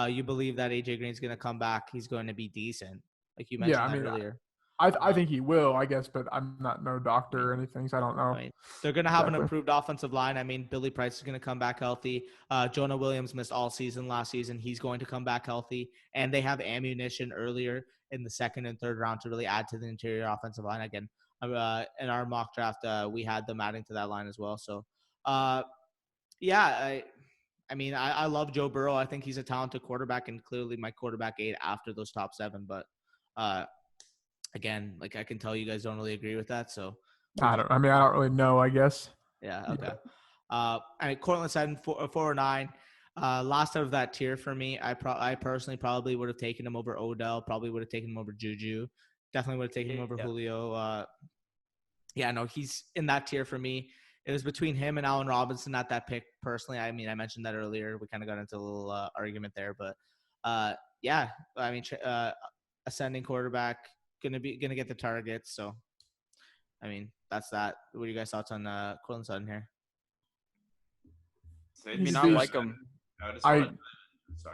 Speaker 1: you believe that AJ Green's going to come back. He's going to be decent, like you mentioned earlier.
Speaker 3: I think he will, I guess, but I'm not no doctor or anything, so I don't know.
Speaker 1: I mean, they're going to have an improved offensive line. I mean, Billy Price is going to come back healthy. Jonah Williams missed all season last season. He's going to come back healthy. And they have ammunition earlier in the 2nd and 3rd round to really add to the interior offensive line. Again, in our mock draft, we had them adding to that line as well. So, I mean, I love Joe Burrow. I think he's a talented quarterback and clearly my quarterback 8 after those top 7. But again, like I can tell you guys don't really agree with that. So
Speaker 3: I don't really know, I guess.
Speaker 1: Yeah. Okay. I mean, Cortland Sutton 409. Last out of that tier for me, I personally probably would have taken him over Odell. Probably would have taken him over Juju. Definitely would have taken him over Julio. He's in that tier for me. It was between him and Allen Robinson at that pick. Personally, I mean, I mentioned that earlier. We kind of got into a little argument there, but I mean, ascending quarterback gonna get the targets. So, I mean, that's that. What are you guys' thoughts on Cortland Sutton here?
Speaker 2: I mean, I like him.
Speaker 4: Sorry,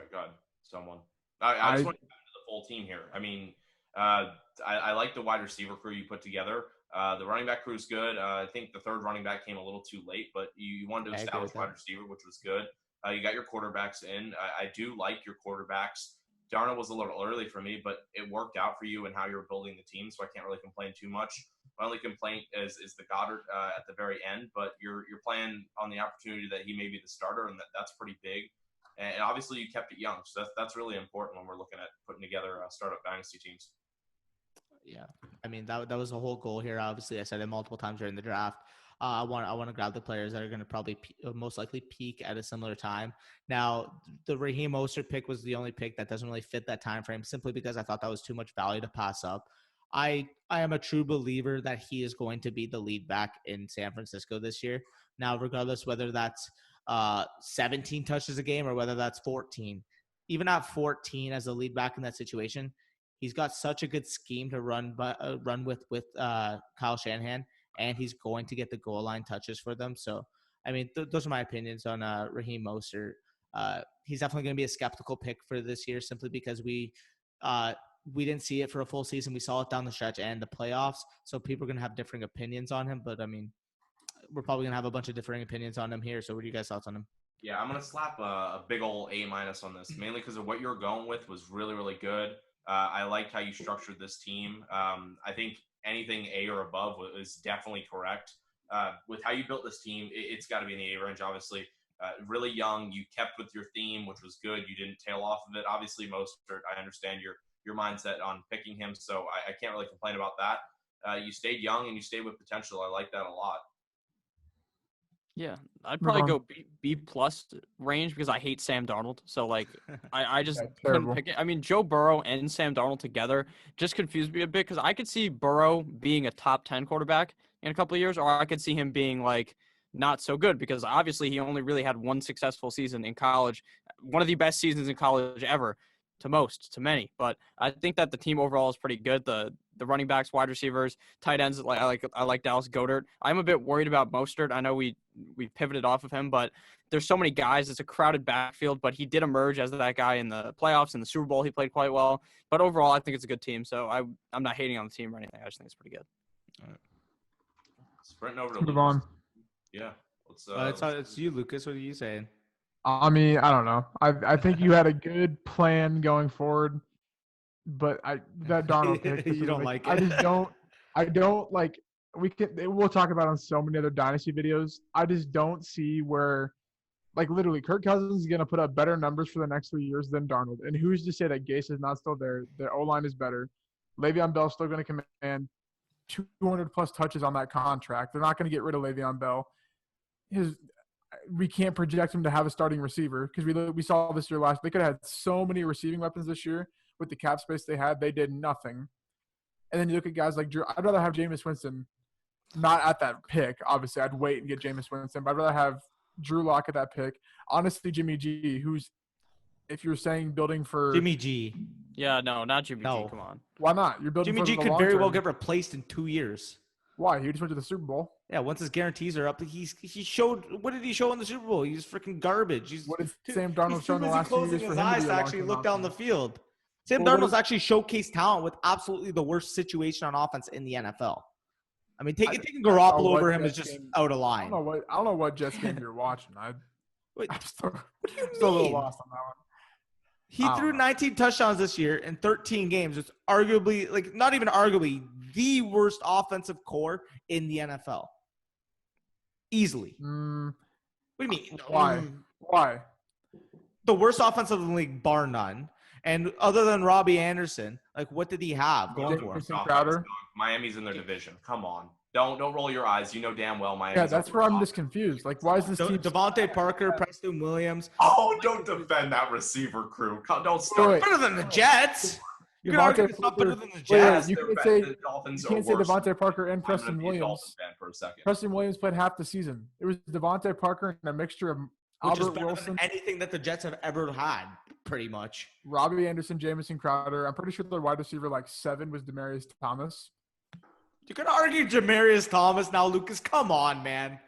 Speaker 4: God, someone. I just want to get into the full team here. I mean, I like the wide receiver crew you put together. The running back crew is good. I think the 3rd running back came a little too late, but you wanted to establish wide receiver, which was good. You got your quarterbacks in. I do like your quarterbacks. Darnold was a little early for me, but it worked out for you and how you're building the team, so I can't really complain too much. My only complaint is the Goddard at the very end, but you're playing on the opportunity that he may be the starter, and that's pretty big. And obviously, you kept it young, so that's really important when we're looking at putting together startup dynasty teams.
Speaker 1: Yeah, I mean that was the whole goal here. Obviously, I said it multiple times during the draft. I want to grab the players that are going to probably most likely peak at a similar time. Now, the Raheem Mostert pick was the only pick that doesn't really fit that time frame, simply because I thought that was too much value to pass up. I am a true believer that he is going to be the lead back in San Francisco this year. Now, regardless whether that's 17 touches a game or whether that's 14, even at 14 as a lead back in that situation, he's got such a good scheme to run with Kyle Shanahan, and he's going to get the goal line touches for them. So, I mean, those are my opinions on Raheem Mostert. He's definitely going to be a skeptical pick for this year, simply because we didn't see it for a full season. We saw it down the stretch and the playoffs. So people are going to have differing opinions on him. But, I mean, we're probably going to have a bunch of differing opinions on him here. So what are you guys' thoughts on him?
Speaker 4: Yeah, I'm going to slap a big old A- on this, mainly because of what you're going with was really, really good. I liked how you structured this team. I think anything A or above is definitely correct. With how you built this team, it's got to be in the A range, obviously. Really young, you kept with your theme, which was good. You didn't tail off of it. Obviously, Mostert, I understand your mindset on picking him, so I can't really complain about that. You stayed young and you stayed with potential. I like that a lot.
Speaker 2: Yeah, I'd probably go B plus range because I hate Sam Darnold. So like, I just couldn't pick it. I mean, Joe Burrow and Sam Darnold together just confused me a bit because I could see Burrow being a top 10 quarterback in a couple of years, or I could see him being like not so good because obviously he only really had one successful season in college, one of the best seasons in college ever. To many, but I think that the team overall is pretty good. The running backs, wide receivers, tight ends, I like Dallas Goddard. I'm a bit worried about Mostert. I know we pivoted off of him, but there's so many guys. It's a crowded backfield, but he did emerge as that guy in the playoffs. In the Super Bowl, he played quite well. But overall, I think it's a good team. So I'm not hating on the team or anything. I just think it's pretty good.
Speaker 4: All right. Sprinting over to
Speaker 3: Move
Speaker 4: Lucas.
Speaker 3: on.
Speaker 4: Yeah.
Speaker 1: It's you, Lucas. What are you saying?
Speaker 3: I mean, I don't know. I think you had a good plan going forward, but that Darnold pick.
Speaker 1: You don't like it.
Speaker 3: I don't like. We'll talk about it on so many other dynasty videos. I just don't see where, like, literally, Kirk Cousins is gonna put up better numbers for the next 3 years than Darnold. And who's to say that Gase is not still there? Their O-line is better. Le'Veon Bell's still gonna command 200 plus touches on that contract. They're not gonna get rid of Le'Veon Bell. We can't project him to have a starting receiver because we saw this year last. They could have had so many receiving weapons this year with the cap space they had. They did nothing. And then you look at guys like Drew. I'd rather have Jameis Winston, not at that pick. Obviously, I'd wait and get Jameis Winston, but I'd rather have Drew Lock at that pick. Honestly, Jimmy G, who's, if you're saying building for
Speaker 1: Jimmy G.
Speaker 2: Yeah, no, not Jimmy G. Come on.
Speaker 3: Why not? You're building
Speaker 1: Jimmy
Speaker 3: for
Speaker 1: G
Speaker 3: the
Speaker 1: could
Speaker 3: long
Speaker 1: very
Speaker 3: term.
Speaker 1: well get replaced in 2 years.
Speaker 3: Why? He just went to the Super Bowl.
Speaker 1: Yeah, once his guarantees are up, he showed. What did he show in the Super Bowl? He's freaking garbage.
Speaker 3: What did Sam Darnold show in the last 2 years for him
Speaker 1: his eyes to actually look down the field? Sam Darnold's actually showcased talent with absolutely the worst situation on offense in the NFL. I mean, taking Garoppolo over him is just out of line.
Speaker 3: I don't know what Jets game you're watching.
Speaker 1: Wait,
Speaker 3: I'm still,
Speaker 1: what do you mean?
Speaker 3: Still a little lost on that one.
Speaker 1: He threw 19 touchdowns this year in 13 games. It's arguably, like, not even arguably, the worst offensive core in the NFL. Easily. What do you mean?
Speaker 3: Why?
Speaker 1: The worst offensive in the league, bar none. And other than Robbie Anderson, like, what did he have going for him?
Speaker 3: Crowder.
Speaker 4: Miami's in their division. Come on. Don't roll your eyes. You know damn well Miami's.
Speaker 3: Yeah, that's where I'm just confused. Like, why is this team?
Speaker 1: Devontae Parker, Preston Williams.
Speaker 4: Oh, don't defend that receiver crew. Don't start.
Speaker 1: Better than the Jets. You can argue it's not better than the Jets.
Speaker 3: You can't say Devontae Parker and Preston Williams. Preston Williams played half the season. It was Devontae Parker and a mixture of Albert Wilson.
Speaker 1: Anything that the Jets have ever had, pretty much.
Speaker 3: Robbie Anderson, Jamison Crowder. I'm pretty sure their wide receiver, like 7, was Demaryius Thomas.
Speaker 1: You can argue Demaryius Thomas now, Lucas. Come on, man.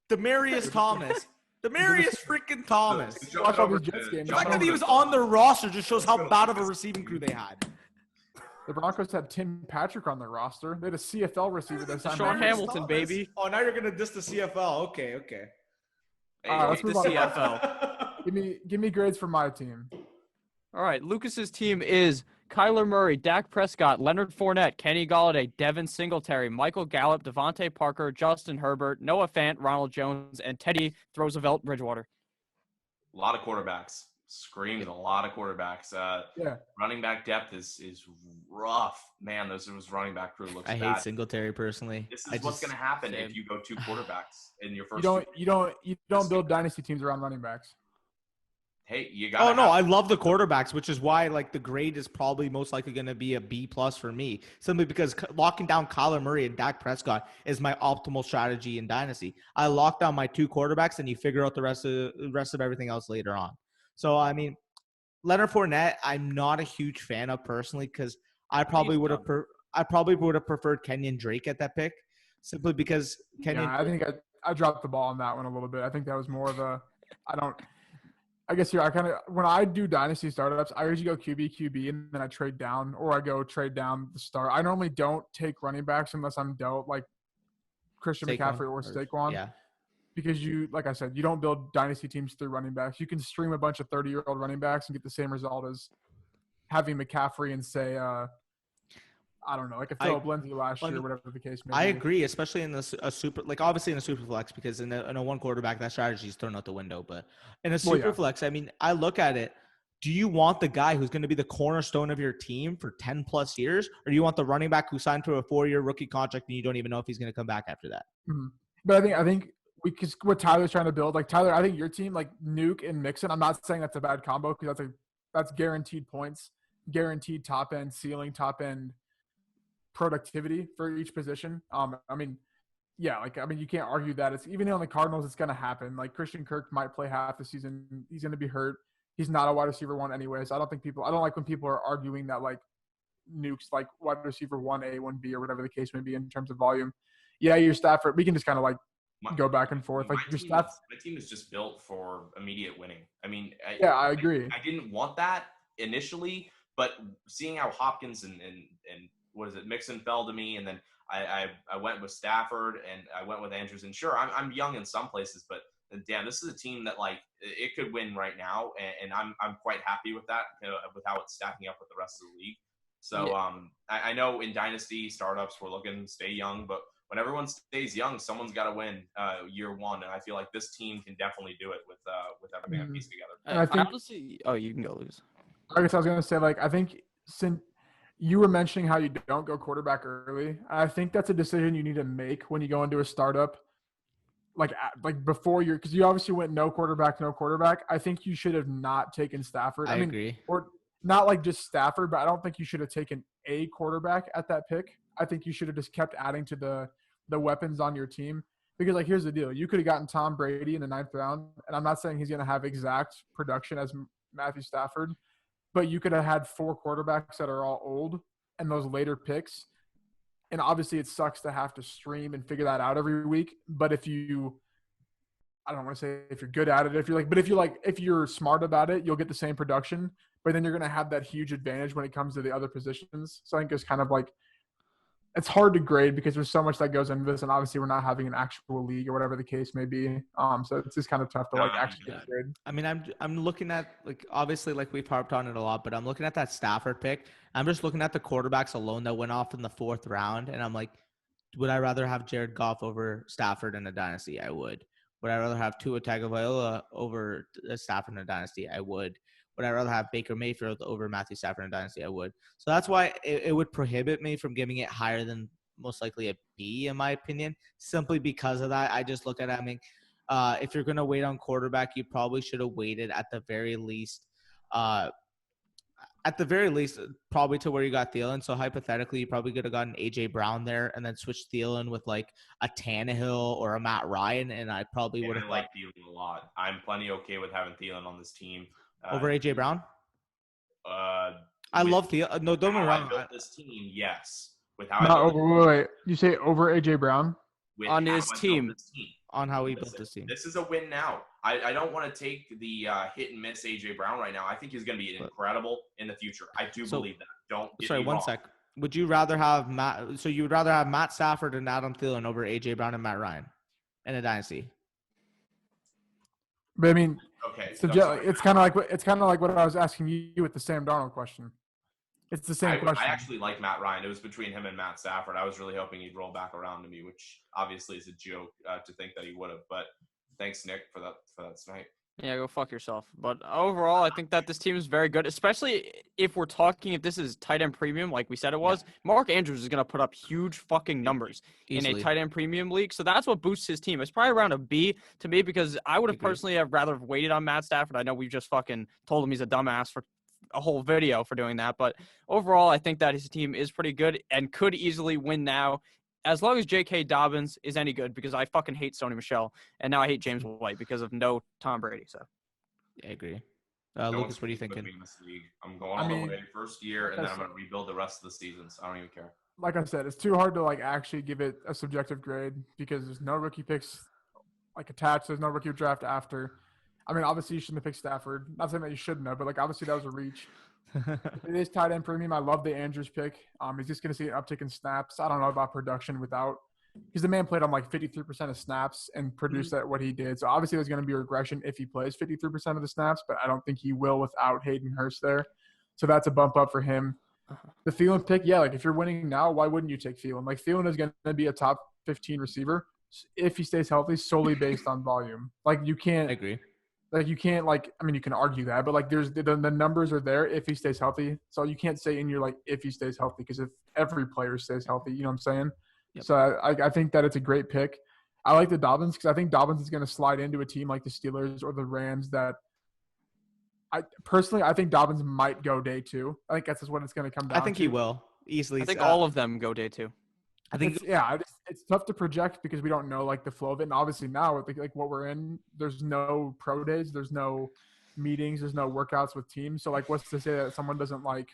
Speaker 1: Demaryius Thomas. Demaryius freaking Thomas.
Speaker 3: Watch all these Jets games.
Speaker 1: The fact that he was on their roster just shows how bad of a receiving crew they had.
Speaker 3: The Broncos had Tim Patrick on their roster. They had a CFL receiver that signed
Speaker 2: Sean Hamilton, baby.
Speaker 1: Oh, now you're gonna diss the CFL. Okay.
Speaker 3: Let's move on.
Speaker 2: CFL.
Speaker 3: Give me grades for my team.
Speaker 2: All right, Lucas's team is Kyler Murray, Dak Prescott, Leonard Fournette, Kenny Golladay, Devin Singletary, Michael Gallup, Devontae Parker, Justin Herbert, Noah Fant, Ronald Jones, and Teddy Roosevelt Bridgewater.
Speaker 4: A lot of quarterbacks. Screams a lot of quarterbacks. Running back depth is rough. Man, those running back crew looks bad.
Speaker 1: I hate Singletary personally.
Speaker 4: This is what's going to happen if you go 2 quarterbacks in your first.
Speaker 3: You don't build dynasty teams around running backs.
Speaker 4: Hey, you got.
Speaker 1: Oh no, I love the quarterbacks, which is why like the grade is probably most likely going to be a B+ for me, simply because locking down Kyler Murray and Dak Prescott is my optimal strategy in dynasty. I lock down my 2 quarterbacks, and you figure out the rest of everything else later on. So I mean, Leonard Fournette, I'm not a huge fan of personally because I probably would have preferred Kenyon Drake at that pick, simply because Kenyon.
Speaker 3: Yeah, I think I dropped the ball on that one a little bit. I think that was more of a I guess here when I do dynasty startups, I usually go QB, and then I trade down, or I go trade down the start. I normally don't take running backs unless I'm dealt like Christian McCaffrey or Saquon.
Speaker 1: Yeah.
Speaker 3: Because like I said, you don't build dynasty teams through running backs. You can stream a bunch of 30-year-old running backs and get the same result as having McCaffrey and say, I don't know, like a Philip Lindsay last year, whatever the case may be.
Speaker 1: I agree, especially in a super, like obviously in a super flex, because in a 1 quarterback, that strategy is thrown out the window. But in a super flex, I mean, I look at it. Do you want the guy who's going to be the cornerstone of your team for 10 plus years, or do you want the running back who signed to a 4-year rookie contract and you don't even know if he's going to come back after that?
Speaker 3: Mm-hmm. But I think because what Tyler's trying to build, like Tyler, I think your team, like Nuke and Mixon, I'm not saying that's a bad combo because that's guaranteed points, guaranteed top end ceiling, top end productivity for each position. I mean, you can't argue that. It's even on the Cardinals, it's going to happen. Like Christian Kirk might play half the season. He's going to be hurt. He's not a wide receiver 1 anyway. So I don't like when people are arguing that like Nuke's like wide receiver 1A, 1B, or whatever the case may be in terms of volume. Yeah, your Stafford, we can just kind of like go back and forth. Like
Speaker 4: my team is just built for immediate winning. I mean,
Speaker 3: I agree.
Speaker 4: I didn't want that initially, but seeing how Hopkins and what is it, Mixon fell to me, and then I went with Stafford and I went with Andrews. And sure, I'm young in some places, but damn, this is a team that like it could win right now, and I'm quite happy with that, with how it's stacking up with the rest of the league. So I know in dynasty startups we're looking to stay young, but when everyone stays young, someone's got to win year 1, and I feel like this team can definitely do it with everything pieced together.
Speaker 2: I think honestly, you can go, Lucas.
Speaker 3: I guess I was gonna say, like, I think since you were mentioning how you don't go quarterback early, I think that's a decision you need to make when you go into a startup. Like before because you obviously went no quarterback. I think you should have not taken Stafford.
Speaker 1: I agree.
Speaker 3: Or not like just Stafford, but I don't think you should have taken a quarterback at that pick. I think you should have just kept adding to the weapons on your team. Because, like, here's the deal. You could have gotten Tom Brady in the 9th round, and I'm not saying he's going to have exact production as Matthew Stafford, but you could have had 4 quarterbacks that are all old and those later picks. And obviously it sucks to have to stream and figure that out every week. But if you – I don't want to say if you're good at it. If you're smart about it, you'll get the same production. But then you're going to have that huge advantage when it comes to the other positions. So I think it's kind of like – it's hard to grade because there's so much that goes into this, and obviously we're not having an actual league or whatever the case may be. So it's just kind of tough to like actually get a grade.
Speaker 1: I mean, I'm looking at, like, obviously, like, we've harped on it a lot, but I'm looking at that Stafford pick. I'm just looking at the quarterbacks alone that went off in the 4th round, and I'm like, would I rather have Jared Goff over Stafford in a dynasty? I would. Would I rather have Tua Tagovailoa over Stafford in a dynasty? I would. Would I rather have Baker Mayfield over Matthew Stafford in Dynasty? I would. So that's why it would prohibit me from giving it higher than most likely a B, in my opinion, simply because of that. I just look at it. I mean, if you're going to wait on quarterback, you probably should have waited at the very least, probably to where you got Thielen. So hypothetically, you probably could have gotten A.J. Brown there and then switched Thielen with like a Tannehill or a Matt Ryan, and I probably would have
Speaker 4: liked Thielen a lot. I'm plenty okay with having Thielen on this team.
Speaker 1: Over A.J. Brown? I love Thielen. No, don't get me wrong.
Speaker 4: I built this team, yes.
Speaker 3: Wait. You say over A.J. Brown?
Speaker 2: On his team.
Speaker 1: On how he built this team.
Speaker 4: This is a win now. I don't want to take the hit and miss A.J. Brown right now. I think he's going to be incredible in the future. I do believe that. Don't get me wrong.
Speaker 1: One sec. Would you rather have Matt? So you would rather have Matt Stafford and Adam Thielen over A.J. Brown and Matt Ryan in a dynasty?
Speaker 3: But I mean,
Speaker 4: okay.
Speaker 3: So it's kind of like what I was asking you with the Sam Darnold question. It's the same question.
Speaker 4: I actually like Matt Ryan. It was between him and Matt Stafford. I was really hoping he'd roll back around to me, which obviously is a joke to think that he would have. But thanks, Nick, for that snipe.
Speaker 2: Yeah, go fuck yourself. But overall, I think that this team is very good, especially if we're talking, if this is tight end premium, like we said it was. Yeah. Mark Andrews is going to put up huge fucking numbers in a tight end premium league. So that's what boosts his team. It's probably around a B to me because I would have personally have rather waited on Matt Stafford. I know we've just fucking told him he's a dumbass for a whole video for doing that. But overall, I think that his team is pretty good and could easily win now. As long as J.K. Dobbins is any good, because I fucking hate Sony Michel, and now I hate James White because of no Tom Brady. So,
Speaker 1: yeah, I agree. Lucas, what are you thinking?
Speaker 4: In this league. I'm going all the way first year, and then I'm going to rebuild the rest of the seasons. I don't even care.
Speaker 3: Like I said, it's too hard to actually give it a subjective grade because there's no rookie picks attached. There's no rookie draft after. I mean, obviously you shouldn't have picked Stafford. Not saying that you shouldn't have, but obviously that was a reach. It is tight end premium. I love the Andrews pick. He's just going to see an uptick in snaps. I don't know about production without – because the man played on 53% of snaps and produced at what he did. So obviously there's going to be a regression if he plays 53% of the snaps, but I don't think he will without Hayden Hurst there. So that's a bump up for him. The Thielen pick, if you're winning now, why wouldn't you take Thielen? Thielen is going to be a top 15 receiver if he stays healthy solely based on volume. You can't –
Speaker 1: I agree.
Speaker 3: You can't you can argue that, but there's the numbers are there if he stays healthy. So you can't say in your if he stays healthy because if every player stays healthy, you know what I'm saying? Yep. So I think that it's a great pick. I like the Dobbins because I think Dobbins is going to slide into a team like the Steelers or the Rams that I think Dobbins might go day 2. I think that's just what it's going to come down to.
Speaker 1: I think he will easily.
Speaker 2: I think all of them go day 2.
Speaker 1: I think
Speaker 3: it's tough to project because we don't know the flow of it, and obviously now with what we're in, there's no pro days, there's no meetings, there's no workouts with teams. So what's to say that someone doesn't like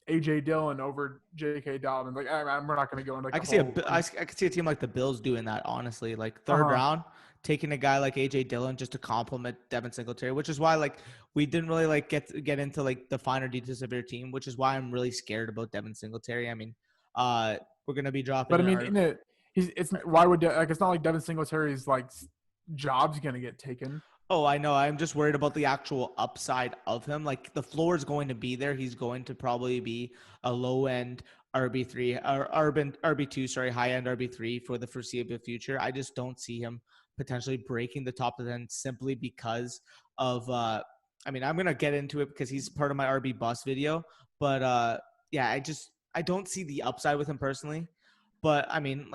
Speaker 3: AJ Dillon over J.K. Dobbins? We're not going to go into.
Speaker 1: I could see a team like the Bills doing that. Honestly, third round, taking a guy like AJ Dillon just to complement Devin Singletary, which is why we didn't really get into the finer details of your team, which is why I'm really scared about Devin Singletary. I mean, we're gonna be dropping.
Speaker 3: But I mean, it's why would it's not like Devin Singletary's job's gonna get taken.
Speaker 1: Oh, I know. I'm just worried about the actual upside of him. The floor is going to be there. He's going to probably be a low end RB3 or RB2, sorry, high end RB3 for the foreseeable future. I just don't see him potentially breaking the top 10 simply because of. I'm gonna get into it because he's part of my RB bust video. But I don't see the upside with him personally, but I mean,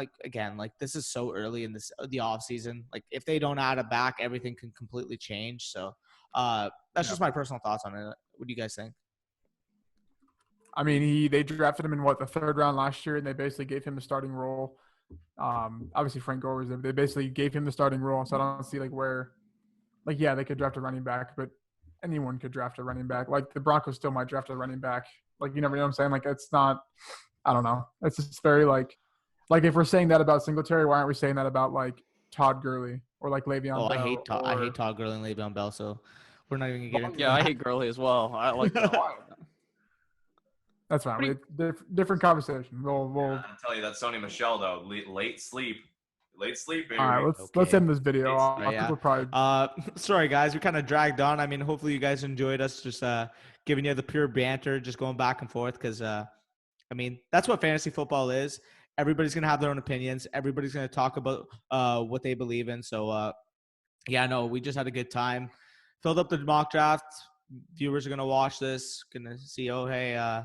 Speaker 1: this is so early in the off season. If they don't add it back, everything can completely change. So that's just my personal thoughts on it. What do you guys think?
Speaker 3: I mean, they drafted him in the 3rd round last year, and they basically gave him the starting role. Obviously Frank Gore was there, but they basically gave him the starting role. So I don't see where, they could draft a running back, but anyone could draft a running back. The Broncos still might draft a running back. You never know what I'm saying? It's not – I don't know. It's just very if we're saying that about Singletary, why aren't we saying that about Todd Gurley or Le'Veon Bell?
Speaker 1: I hate Todd Gurley and Le'Veon Bell, so we're not even going to get into that.
Speaker 2: Yeah, I hate Gurley as well. I like that.
Speaker 3: That's fine. Different conversation. We'll
Speaker 4: I'll tell you that Sony Michel, though, late sleep, baby.
Speaker 3: All right, let's end this video. People probably
Speaker 1: sorry, guys. We kind of dragged on. I mean, hopefully you guys enjoyed us just giving you the pure banter, just going back and forth because, that's what fantasy football is. Everybody's going to have their own opinions. Everybody's going to talk about what they believe in. So, we just had a good time. Filled up the mock draft. Viewers are going to watch this, going to see, I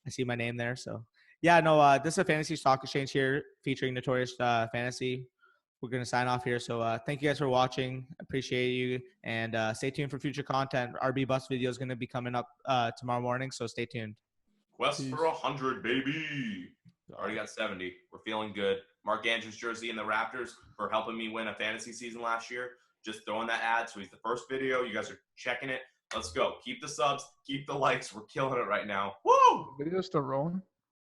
Speaker 1: see my name there. So, this is a Fantasy Stock Exchange here featuring Notorious Fantasy. We're going to sign off here. So, thank you guys for watching. Appreciate you. And stay tuned for future content. RB Bus video is going to be coming up tomorrow morning. So, stay tuned.
Speaker 4: Quest for 100, baby. Already got 70. We're feeling good. Mark Andrews jersey and the Raptors for helping me win a fantasy season last year. Just throwing that ad. So he's the first video. You guys are checking it. Let's go. Keep the subs. Keep the likes. We're killing it right now. Woo!
Speaker 3: Video's still rolling.